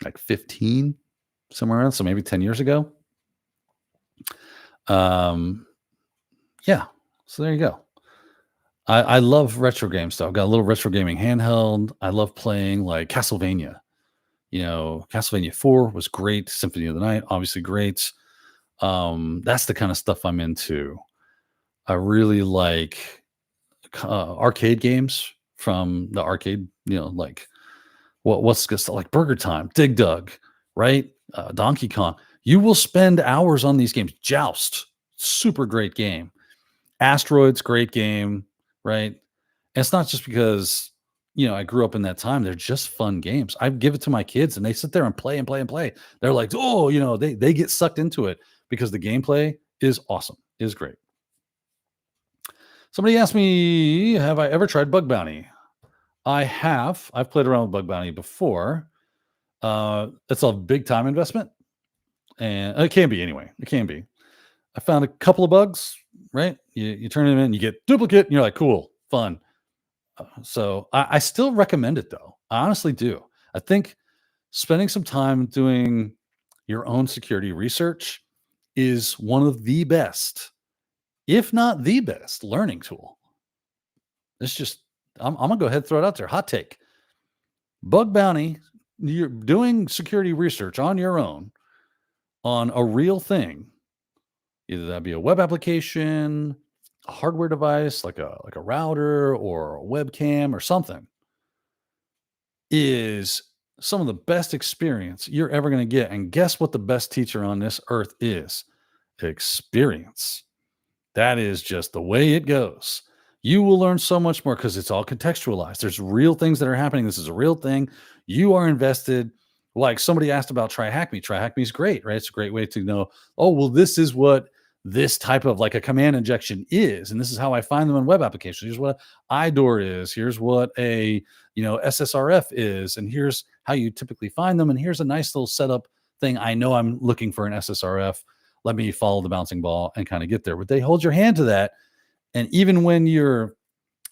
like 15, somewhere else, so maybe 10 years ago. Um, yeah, so there you go. I love retro game stuff. I've got a little retro gaming handheld. I love playing like Castlevania. You know, Castlevania 4 was great. Symphony of the Night, obviously great. That's the kind of stuff I'm into. I really like arcade games from the arcade, like what's good stuff like Burger Time, Dig Dug, right? Donkey Kong. You will spend hours on these games. Joust, super great game. Asteroids, great game, right? And it's not just because I grew up in that time. They're just fun games. I give it to my kids, and they sit there and play and play and play. They're like, oh, they get sucked into it because the gameplay is awesome, is great. Somebody asked me, have I ever tried Bug Bounty? I have. I've played around with Bug Bounty before. It's a big time investment, and it can be anyway. It can be. I found a couple of bugs, right? You turn them in, you get duplicate, and you're like, cool, fun. So I still recommend it, though. I honestly do. I think spending some time doing your own security research is one of the best, if not the best, learning tool. It's just, I'm gonna go ahead and throw it out there. Hot take. Bug bounty, you're doing security research on your own on a real thing. Either that be a web application, a hardware device like a router or a webcam or something, is some of the best experience you're ever going to get. And guess what the best teacher on this earth is? Experience. That is just the way it goes. You will learn so much more because it's all contextualized. There's real things that are happening. This is a real thing. You are invested. Like somebody asked about Try Hack Me. Try Hack Me is great, right? It's a great way to know, oh, well, this is what this type of like a command injection is. And this is how I find them in web applications. Here's what IDOR is. Here's what a SSRF is. And here's how you typically find them. And here's a nice little setup thing. I know I'm looking for an SSRF. Let me follow the bouncing ball and kind of get there. But they hold your hand to that. And even when you're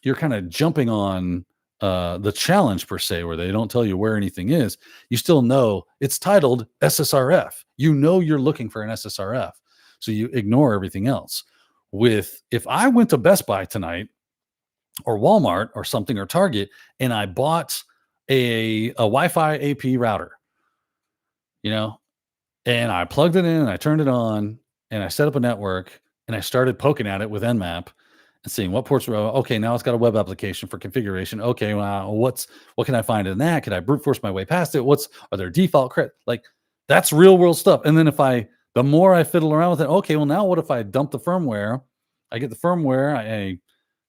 kind of jumping on the challenge per se, where they don't tell you where anything is, you still know it's titled SSRF. You know you're looking for an SSRF, so you ignore everything else. If I went to Best Buy tonight or Walmart or something or Target and I bought a Wi-Fi AP router, you know, and I plugged it in and I turned it on and I set up a network and I started poking at it with Nmap and seeing what ports were okay. Now it's got a web application for configuration. Okay, wow, what can I find in that? Can I brute force my way past it? Are there default like that's real world stuff. And then the more I fiddle around with it, okay, well now what if I dump the firmware? I get the firmware, I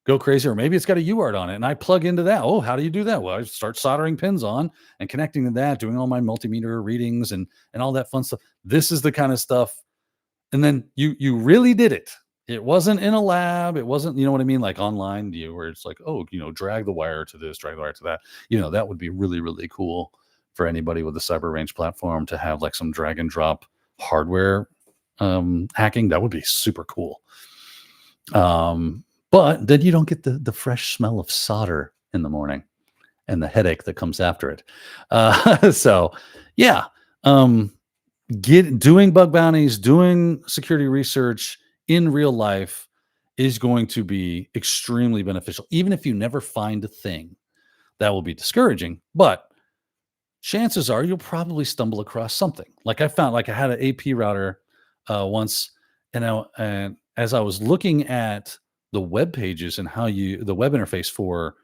go crazy, or maybe it's got a UART on it, and I plug into that. Oh, how do you do that? Well, I start soldering pins on and connecting to that, doing all my multimeter readings and all that fun stuff. This is the kind of stuff. And then you really did it. It wasn't in a lab. It wasn't, you know what I mean? Like online, where it's like, oh, drag the wire to this, drag the wire to that. That would be really, really cool for anybody with a cyber range platform to have like some drag and drop hardware hacking. That would be super cool. But then you don't get the fresh smell of solder in the morning and the headache that comes after it. So yeah, doing bug bounties, doing security research in real life is going to be extremely beneficial. Even if you never find a thing, that will be discouraging, but chances are you'll probably stumble across something. Like I had an AP router once, and as I was looking at the web pages and the web interface for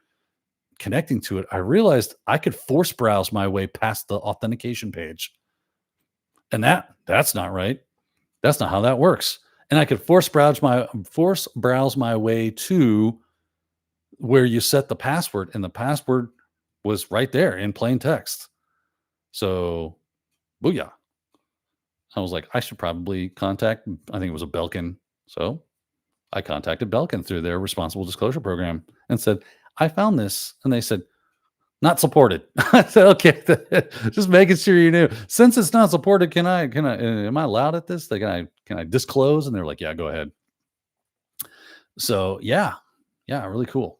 connecting to it, I realized I could force browse my way past the authentication page. And that's not right. That's not how that works. And I could force browse my way to where you set the password, and the password was right there in plain text. So, booyah. I was like, I should probably contact, I think it was a Belkin. So I contacted Belkin through their responsible disclosure program and said, I found this. And they said, not supported. I said, okay, just making sure you knew. Since it's not supported, am I allowed at this? Can I disclose? And they're like, yeah, go ahead. So yeah, really cool.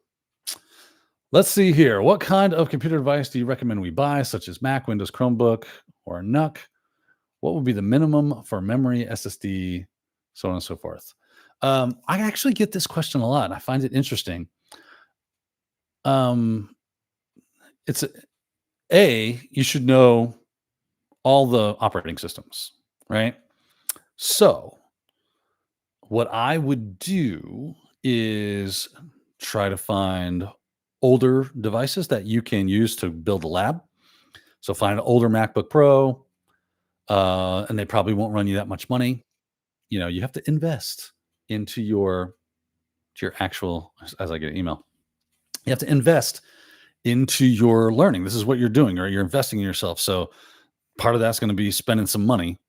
Let's see here. What kind of computer device do you recommend we buy, such as Mac, Windows, Chromebook, or NUC? What would be the minimum for memory, SSD, so on and so forth? I actually get this question a lot. I find it interesting. It's you should know all the operating systems, right? So what I would do is try to find older devices that you can use to build a lab. So find an older MacBook Pro, and they probably won't run you that much money. You have to invest into your actual, as I get an email, you have to invest into your learning. This is what you're doing, or you're investing in yourself. So part of that's going to be spending some money,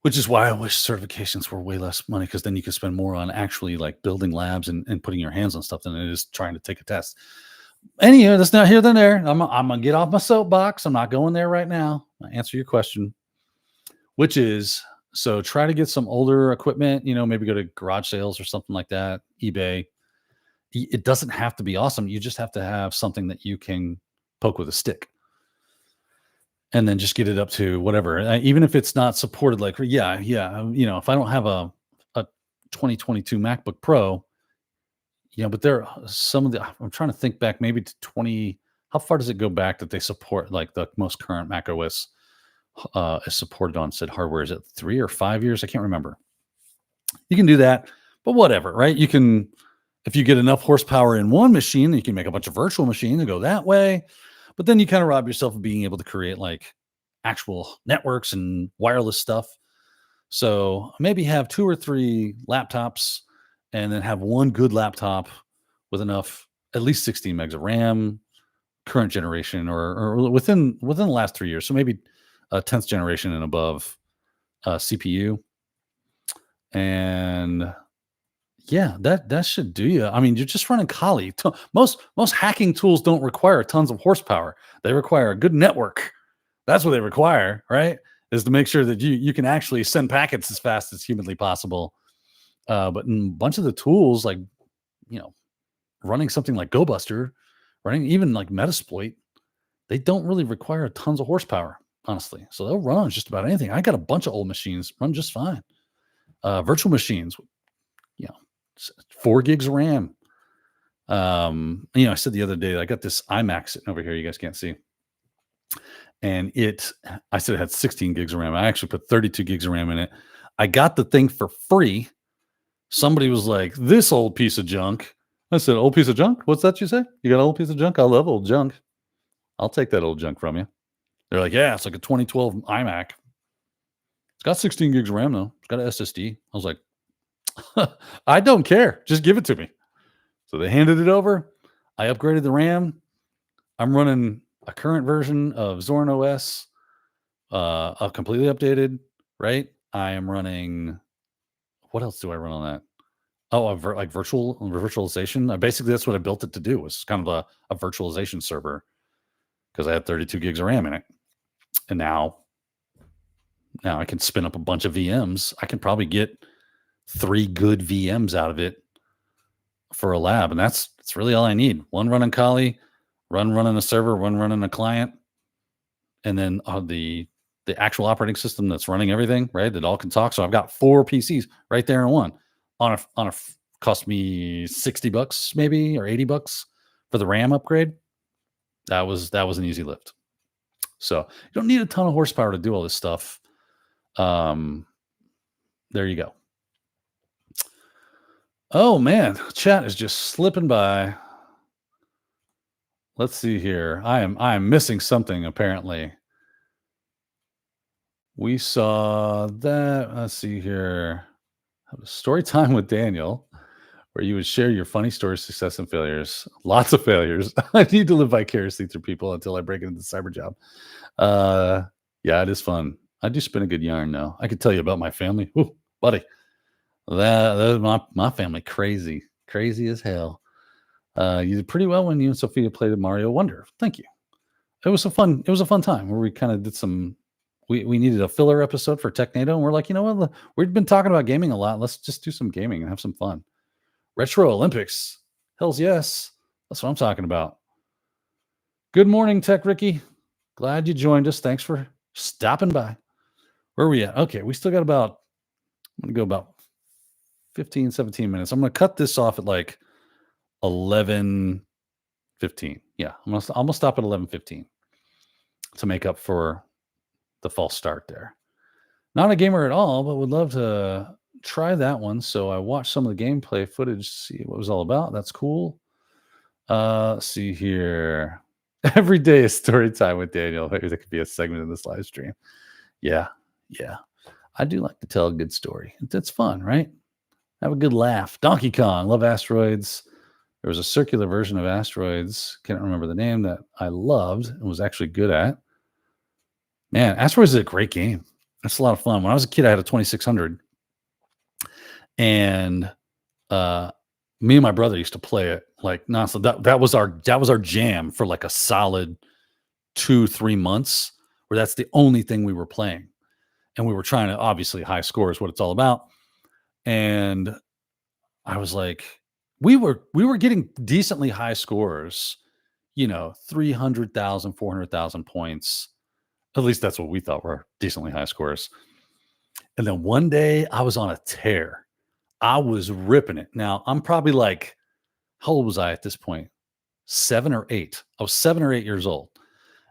which is why I wish certifications were way less money, because then you can spend more on actually like building labs and putting your hands on stuff than it is trying to take a test. Anyway, that's not here than there. I'm going to get off my soapbox. I'm not going there right now. I'll answer your question, which is, so try to get some older equipment, maybe go to garage sales or something like that, eBay. It doesn't have to be awesome. You just have to have something that you can poke with a stick. And then just get it up to whatever, even if it's not supported. Like, if I don't have a 2022 MacBook Pro, but there are some of I'm trying to think back maybe to 20. How far does it go back that they support like the most current Mac OS is supported on said hardware? Is it 3 or 5 years? I can't remember. You can do that, but whatever, right? You can, if you get enough horsepower in one machine, you can make a bunch of virtual machines and go that way. But then you kind of rob yourself of being able to create like actual networks and wireless stuff. So maybe have 2 or 3 laptops and then have one good laptop with enough, at least 16 megs of RAM, current generation, or within the last 3 years. So maybe 10th generation and above CPU. And yeah, that should do you. I mean, you're just running Kali. Most hacking tools don't require tons of horsepower. They require a good network. That's what they require, right? Is to make sure that you can actually send packets as fast as humanly possible. But in a bunch of the tools, like, you know, running something like GoBuster, running even like Metasploit, they don't really require tons of horsepower, honestly. So they'll run on just about anything. I got a bunch of old machines run just fine. Virtual machines, you know, 4 gigs of RAM. I said the other day, I got this iMac sitting over here. You guys can't see. And I said it had 16 gigs of RAM. I actually put 32 gigs of RAM in it. I got the thing for free. Somebody was like, this old piece of junk. I said, old piece of junk? What's that you say? You got an old piece of junk? I love old junk. I'll take that old junk from you. They're like, yeah, it's like a 2012 iMac. It's got 16 gigs of RAM, though. It's got an SSD. I was like, I don't care. Just give it to me. So they handed it over. I upgraded the RAM. I'm running a current version of Zorin OS, completely updated, right? I am running, what else do I run on that? Oh, like virtualization. Basically, that's what I built it to do, was kind of a virtualization server, because I had 32 gigs of RAM in it. And now I can spin up a bunch of VMs. I can probably get 3 good VMs out of it for a lab. And that's really all I need. One running Kali, running a server, one running a client, and then the actual operating system that's running everything, right? That all can talk. So I've got 4 PCs right there in one. Cost me $60 maybe, or $80 for the RAM upgrade. That was an easy lift. So you don't need a ton of horsepower to do all this stuff. There you go. Oh man, chat is just slipping by. Let's see here. I am missing something, apparently. We saw that. Let's see here. Have a story time with Daniel, where you would share your funny stories, success, and failures. Lots of failures. I need to live vicariously through people until I break into the cyber job. Yeah, it is fun. I do spin a good yarn, though. I could tell you about my family. Ooh, buddy. That my family crazy as hell. You did pretty well when you and Sophia played Mario Wonder. Thank you. It was a fun time where we kind of did some. We needed a filler episode for TechNado, and we're like, you know what? We've been talking about gaming a lot. Let's just do some gaming and have some fun. Retro Olympics. Hells yes. That's what I'm talking about. Good morning, Tech Ricky. Glad you joined us. Thanks for stopping by. Where are we at? Okay, we still got I'm going to go about 15, 17 minutes. I'm going to cut this off at like 11:15. Yeah, I'm going to stop at 11:15 to make up for the false start there. Not a gamer at all, but would love to try that one. So I watched some of the gameplay footage, see what it was all about. That's cool. Let's see here. Every day is story time with Daniel. Maybe there could be a segment in this live stream. Yeah. I do like to tell a good story. It's fun, right? Have a good laugh. Donkey Kong, love asteroids. There was a circular version of asteroids. Can't remember the name, that I loved and was actually good at. Man, asteroids is a great game. That's a lot of fun. When I was a kid, I had a 2600, and me and my brother used to play it like nonstop. That was our jam for like a solid 2-3 months, where that's the only thing we were playing. And we were trying to, obviously, high score is what it's all about. And I was like, we were getting decently high scores, 300,000, 400,000 points. At least that's what we thought were decently high scores. And then one day I was on a tear. I was ripping it. Now I'm probably like, how old was I at this point? 7 or 8. I was 7 or 8 years old,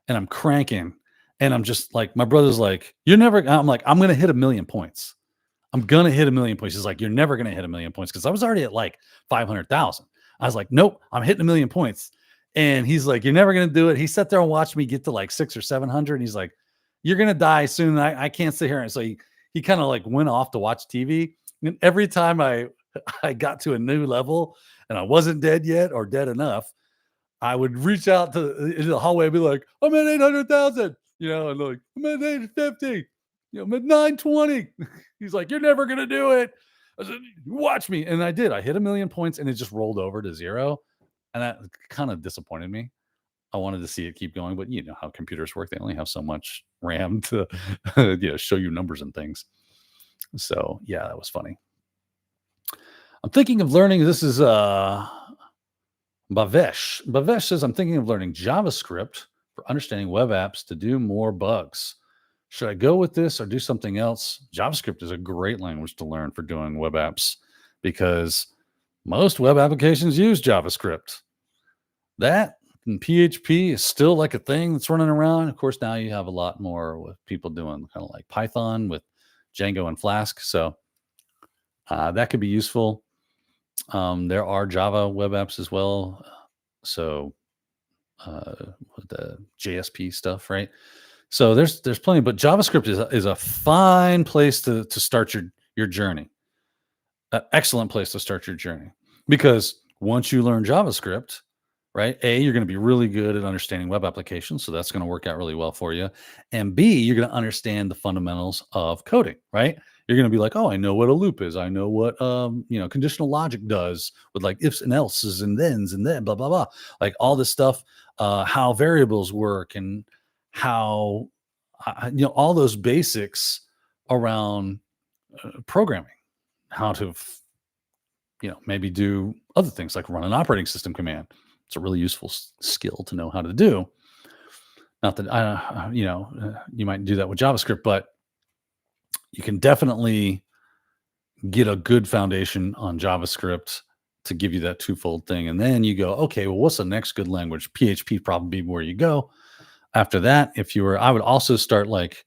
and I'm cranking. And I'm just like, my brother's like, I'm going to hit 1 million points. I'm going to hit 1 million points. He's like, you're never going to hit 1 million points. Cause I was already at like 500,000. I was like, nope, I'm hitting 1 million points. And he's like, you're never going to do it. He sat there and watched me get to like 600 or 700. And he's like, you're going to die soon. I can't sit here. And so he kind of like went off to watch TV. And every time I got to a new level and I wasn't dead yet or dead enough, I would reach out into the hallway and be like, I'm at 800,000, and like, I'm at 850, I'm at 920. He's like, you're never going to do it. I said, watch me. And I did. I hit 1,000,000 points and it just rolled over to zero. And that kind of disappointed me. I wanted to see it keep going, but you know how computers work. They only have so much RAM to show you numbers and things. So yeah, that was funny. I'm thinking of learning. This is Bavesh. Bavesh says, I'm thinking of learning JavaScript for understanding web apps to do more bugs. Should I go with this or do something else? JavaScript is a great language to learn for doing web apps because most web applications use JavaScript. That and PHP is still like a thing that's running around. Of course, now you have a lot more with people doing kind of like Python with Django and Flask. So that could be useful. There are Java web apps as well. So the JSP stuff, right? So there's plenty, but JavaScript is a fine place to start your journey. An excellent place to start your journey because once you learn JavaScript, right? A, you're going to be really good at understanding web applications, so that's going to work out really well for you. And B, you're going to understand the fundamentals of coding, right? You're going to be like, oh, I know what a loop is. I know what conditional logic does with like ifs and else's and thens and then blah blah blah, like all this stuff, how variables work and how all those basics around programming, how to maybe do other things like run an operating system command. It's a really useful skill to know how to do. Not that you might do that with JavaScript, but you can definitely get a good foundation on JavaScript to give you that twofold thing. And then you go, okay, well, what's the next good language? PHP probably where you go. After that, I would also start like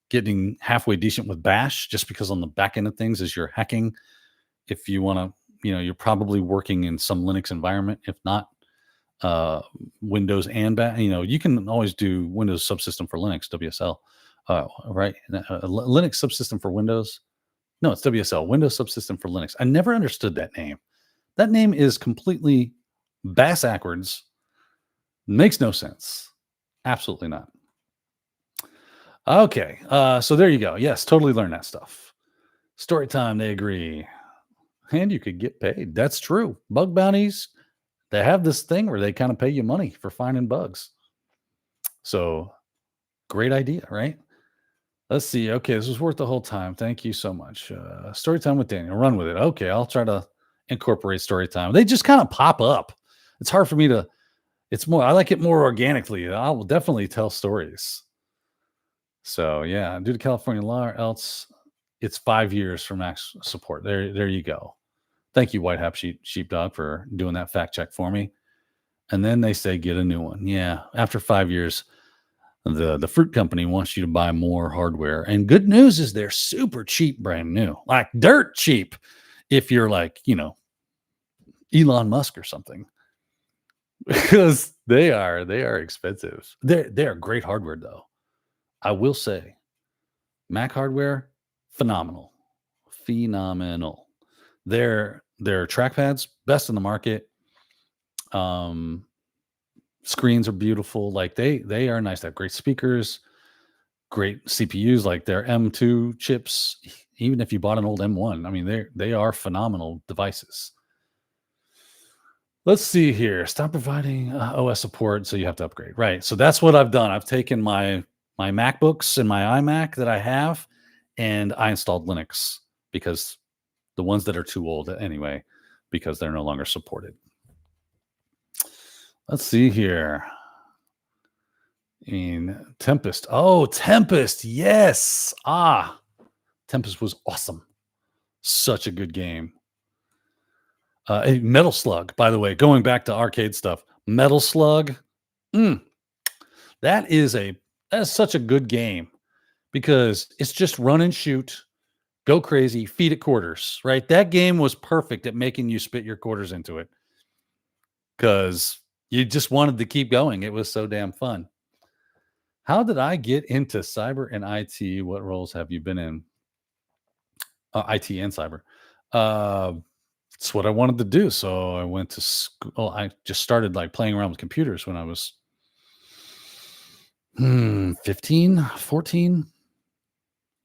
getting halfway decent with Bash, just because on the back end of things as you're hacking, if you want to, you're probably working in some Linux environment. If not, Windows and Bash, you can always do Windows subsystem for Linux, WSL, right? Linux subsystem for Windows. No, it's WSL, Windows subsystem for Linux. I never understood that name. That name is completely bass backwards. Makes no sense. Absolutely not. Okay, so there you go. Yes, totally learn that stuff. Story time, they agree. And you could get paid. That's true. Bug bounties, they have this thing where they kind of pay you money for finding bugs. So great idea, right? Let's see. Okay, this was worth the whole time. Thank you so much. Story time with Daniel. Run with it. Okay, I'll try to incorporate story time. They just kind of pop up. It's hard for me to. I like it more organically. I will definitely tell stories. So yeah, due to California law, or else it's 5 years for max support. There you go. Thank you, White Hat Sheepdog, for doing that fact check for me. And then they say get a new one. Yeah, after 5 years, the fruit company wants you to buy more hardware. And good news is they're super cheap, brand new, like dirt cheap. If you're like Elon Musk or something, because they are expensive. They are great hardware though. I will say, Mac hardware, phenomenal. Their trackpads, best in the market. Screens are beautiful. Like they are nice. They have great speakers, great CPUs, like their M2 chips. Even if you bought an old M1, I mean, they are phenomenal devices. Let's see here. Stop providing OS support, so you have to upgrade. Right. So that's what I've done. I've taken my MacBooks and my iMac that I have, and I installed Linux because the ones that are too old anyway, because they're no longer supported. Let's see here. In Tempest. Oh, Tempest. Yes. Tempest was awesome. Such a good game. Metal Slug, by the way, going back to arcade stuff. Metal Slug. That is such a good game because it's just run and shoot, go crazy, feed it quarters, right? That game was perfect at making you spit your quarters into it because you just wanted to keep going. It was so damn fun. How did I get into cyber and IT? What roles have you been in? IT and cyber. It's what I wanted to do. So I went to school. I just started like playing around with computers when I was 15, 14.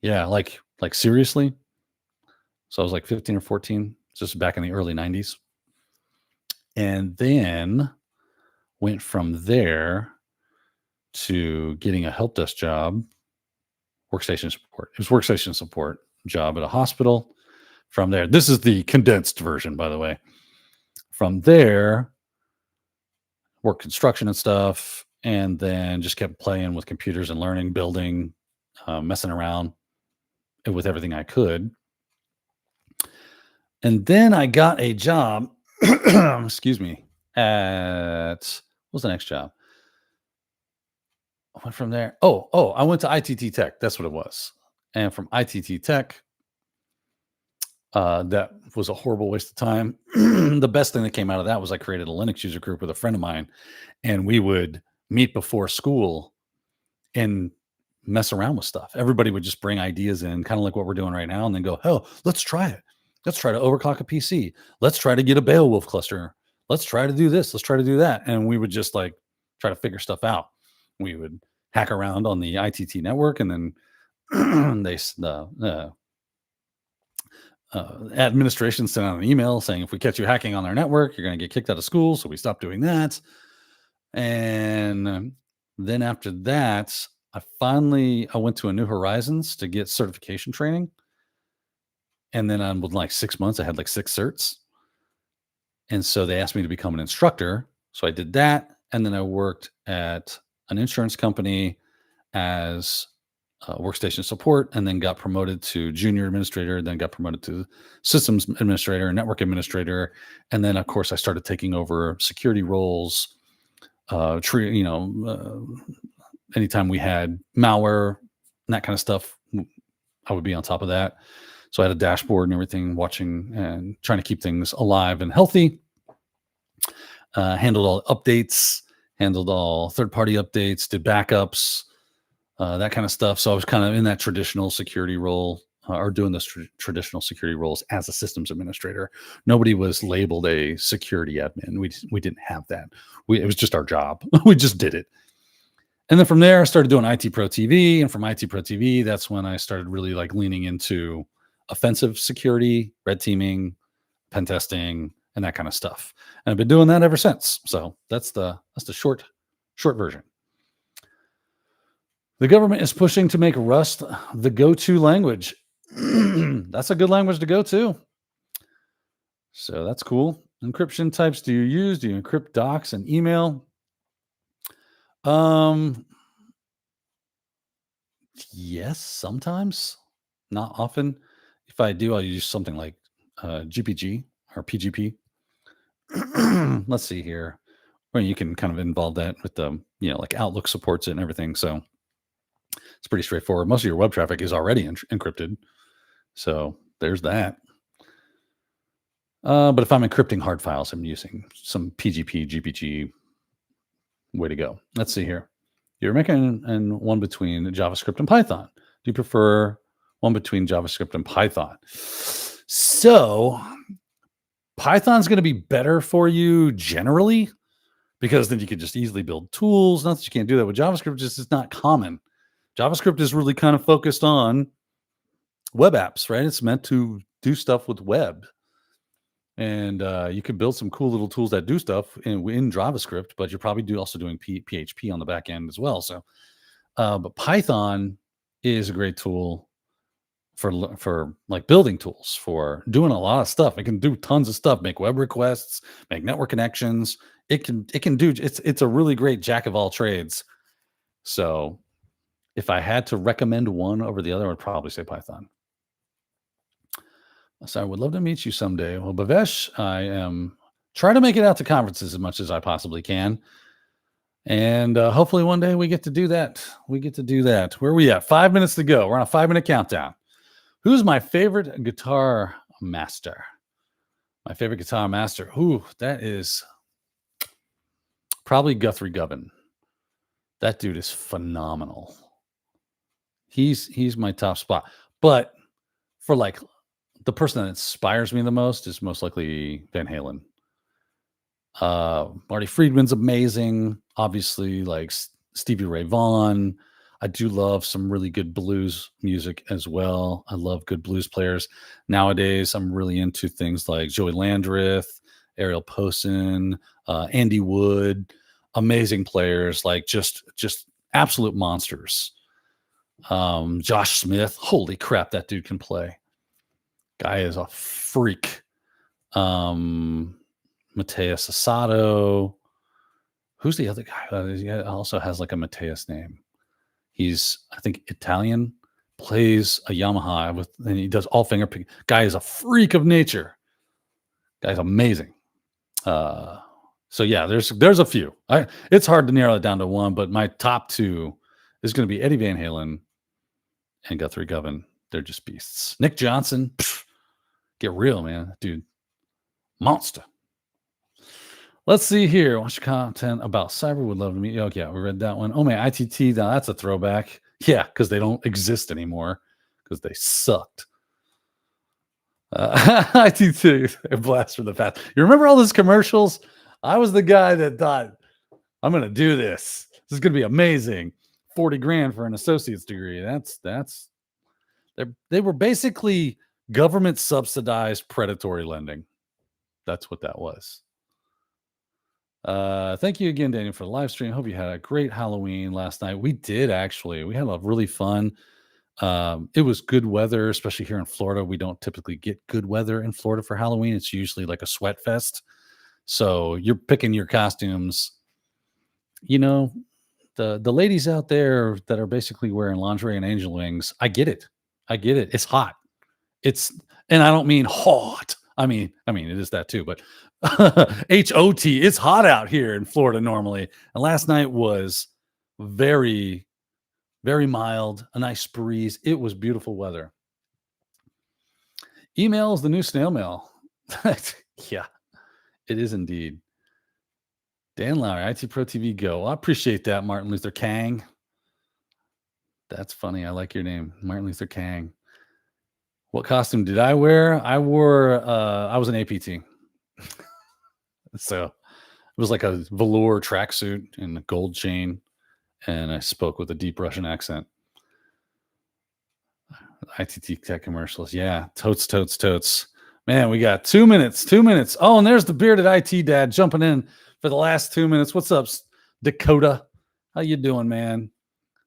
Yeah, like seriously. So I was like 15 or 14, just back in the early 90s. And then went from there to getting a help desk job, workstation support. It was workstation support job at a hospital. From there, this is the condensed version, by the way. From there, worked construction and stuff, and then just kept playing with computers and learning, building, messing around with everything I could. And then I got a job, excuse me, at what was the next job? I went from there. I went to ITT Tech. That's what it was. And from ITT Tech, that was a horrible waste of time. The best thing that came out of that was I created a Linux user group with a friend of mine, and we would meet before school and mess around with stuff. Everybody would just bring ideas in, kind of like what we're doing right now, and then go, "Oh, let's try it. Let's try to overclock a PC. Let's try to get a Beowulf cluster. Let's try to do this. Let's try to do that." And we would just like try to figure stuff out. We would hack around on the ITT network, and then administration sent out an email saying, if we catch you hacking on our network, you're going to get kicked out of school. So we stopped doing that. And then after that, I went to a New Horizons to get certification training. And then with like 6 months, I had like 6 certs. And so they asked me to become an instructor. So I did that. And then I worked at an insurance company as workstation support, and then got promoted to junior administrator, then got promoted to systems administrator, network administrator. And then, of course, I started taking over security roles. Anytime we had malware and that kind of stuff, I would be on top of that. So I had a dashboard and everything, watching and trying to keep things alive and healthy. Handled all updates, handled all third-party updates, did backups, that kind of stuff. So I was kind of in that traditional security role, or doing this traditional security roles as a systems administrator. Nobody was labeled a security admin. We didn't have that. It was just our job. We just did it. And then from there, I started doing IT Pro TV. And from IT Pro TV, that's when I started really like leaning into offensive security, red teaming, pen testing, and that kind of stuff. And I've been doing that ever since. So that's the short version. The government is pushing to make Rust the go-to language. That's a good language to go to. So that's cool. Encryption types do you use? Do you encrypt docs and email? Yes, sometimes. Not often. If I do, I'll use something like GPG or PGP. Let's see here. Where you can kind of involve that with the, like Outlook supports it and everything. So it's pretty straightforward. Most of your web traffic is already encrypted. So there's that. But if I'm encrypting hard files, I'm using some PGP, GPG. Way to go. Let's see here. You're making one between JavaScript and Python. Do you prefer one between JavaScript and Python? So Python's going to be better for you generally, because then you could just easily build tools. Not that you can't do that with JavaScript, just it's not common. JavaScript is really kind of focused on web apps, right? It's meant to do stuff with web. And you could build some cool little tools that do stuff in JavaScript, but you're probably also doing PHP on the back end as well. So, but Python is a great tool for like building tools, for doing a lot of stuff. It can do tons of stuff, make web requests, make network connections. It can do, it's a really great jack of all trades. So if I had to recommend one over the other, I would probably say Python. So I would love to meet you someday. Well, Bhavesh, I am trying to make it out to conferences as much as I possibly can. And hopefully one day we get to do that. Where are we at? 5 minutes to go. We're on a 5-minute countdown. Who's my favorite guitar master? My favorite guitar master. Ooh, that is probably Guthrie Govan. That dude is phenomenal. He's my top spot. But for like the person that inspires me the most is most likely Van Halen. Marty Friedman's amazing. Obviously, like Stevie Ray Vaughan. I do love some really good blues music as well. I love good blues players. Nowadays, I'm really into things like Joey Landreth, Ariel Posen, Andy Wood. Amazing players, like just absolute monsters. Josh Smith. Holy crap, that dude can play. Guy is a freak. Mateus Asado. Who's the other guy? He also has like a Mateus name. He's, I think, Italian. Plays a Yamaha and he does all finger pick. Guy is a freak of nature. Guy's amazing. So yeah, there's a few. It's hard to narrow it down to one, but my top two is going to be Eddie Van Halen and Guthrie Govan. They're just beasts. Nick Johnson, get real, man, dude, monster. Let's see here. Watch content about cyber. Would love to meet you. Oh, yeah, we read that one. Oh, man, ITT. Now that's a throwback. Yeah, because they don't exist anymore because they sucked. ITT, a blast from the past. You remember all those commercials? I was the guy that thought, I'm going to do this. This is going to be amazing. 40 grand for an associate's degree. They were basically government subsidized predatory lending. That's what that was. Thank you again, Daniel, for the live stream. Hope you had a great Halloween last night. We did, actually. We had a really fun. It was good weather, especially here in Florida. We don't typically get good weather in Florida for Halloween. It's usually like a sweat fest. So you're picking your costumes. You know, the ladies out there that are basically wearing lingerie and angel wings, I get it. It's hot. And I don't mean hot. I mean, it is that too, but HOT, it's hot out here in Florida normally. And last night was very, very mild, a nice breeze. It was beautiful weather. Email is the new snail mail. Yeah, it is indeed. Dan Lowry, IT Pro TV Go. I appreciate that, Martin Luther King. That's funny. I like your name, Martin Luther King. What costume did I wear? I was an APT. So it was like a velour tracksuit and a gold chain. And I spoke with a deep Russian accent. ITT Tech commercials. Yeah. Totes. Man, we got 2 minutes. Oh, and there's the bearded IT dad jumping in for the last 2 minutes. What's up, Dakota? How you doing, man?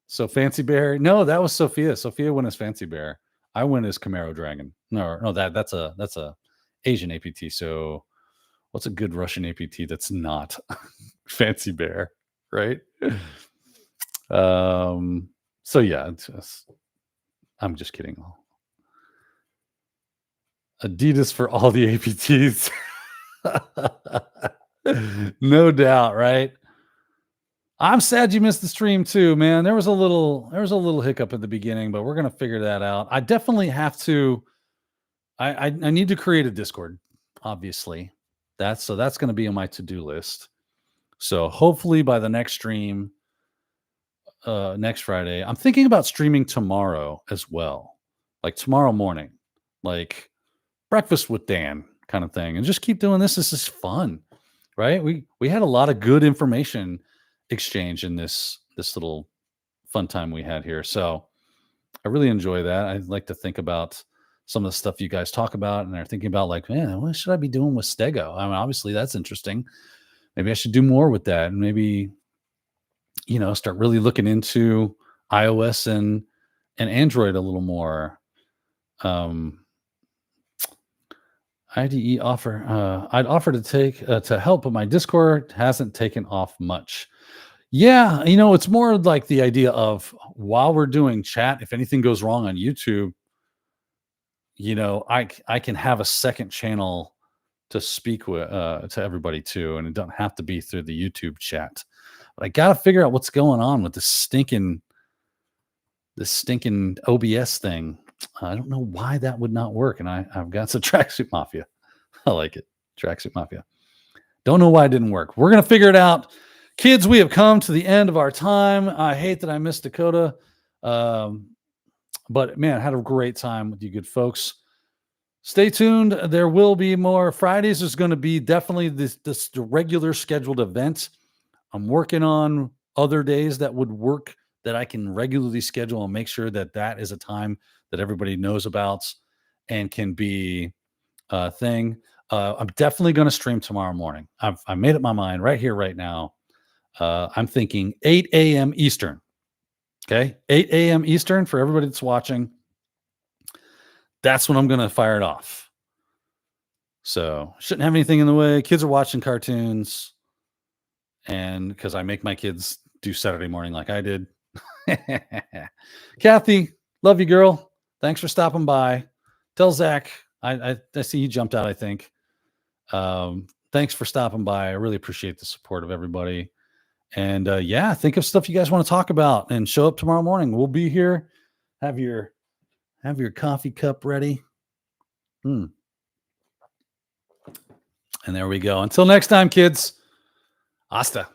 So Fancy Bear? No, that was Sophia. Sophia went as Fancy Bear. I went as Camaro Dragon. No, that's a Asian APT. So what's a good Russian APT that's not Fancy Bear, right? So yeah, I'm just kidding. Adidas for all the APTs. No doubt, right? I'm sad you missed the stream too, man. There was a little hiccup at the beginning, but we're gonna figure that out. I definitely have to. I need to create a Discord, obviously. That's gonna be on my to-do list. So hopefully by the next stream, next Friday, I'm thinking about streaming tomorrow as well, like tomorrow morning, like breakfast with Dan kind of thing, and just keep doing this. This is fun, right? We had a lot of good information exchange in this little fun time we had here. So I really enjoy that. I like to think about some of the stuff you guys talk about and are thinking about, like, man, what should I be doing with Stego? I mean, obviously that's interesting. Maybe I should do more with that, and maybe, start really looking into iOS and Android a little more. IDE offer. I'd offer to take to help, but my Discord hasn't taken off much. Yeah, it's more like the idea of, while we're doing chat, if anything goes wrong on YouTube, I can have a second channel to speak with to everybody too, and it doesn't have to be through the YouTube chat. But I got to figure out what's going on with this stinking OBS thing. I don't know why that would not work, and I've got some Tracksuit Mafia. I like it, Tracksuit Mafia. Don't know why it didn't work. We're gonna figure it out. Kids, we have come to the end of our time. I hate that I missed Dakota. But man, I had a great time with you good folks. Stay tuned. There will be more. Fridays is going to be definitely this the regular scheduled event. I'm working on other days that would work that I can regularly schedule and make sure that that is a time that everybody knows about and can be a thing. I'm definitely going to stream tomorrow morning. I made up my mind right here, right now. I'm thinking 8 a.m. Eastern. Okay. 8 a.m. Eastern for everybody that's watching. That's when I'm going to fire it off. So shouldn't have anything in the way. Kids are watching cartoons. And because I make my kids do Saturday morning like I did. Kathy, love you, girl. Thanks for stopping by. Tell Zach, I see he jumped out, I think. Thanks for stopping by. I really appreciate the support of everybody. And yeah, think of stuff you guys want to talk about and show up tomorrow morning. We'll be here. Have your coffee cup ready. And there we go. Until next time, kids. Hasta.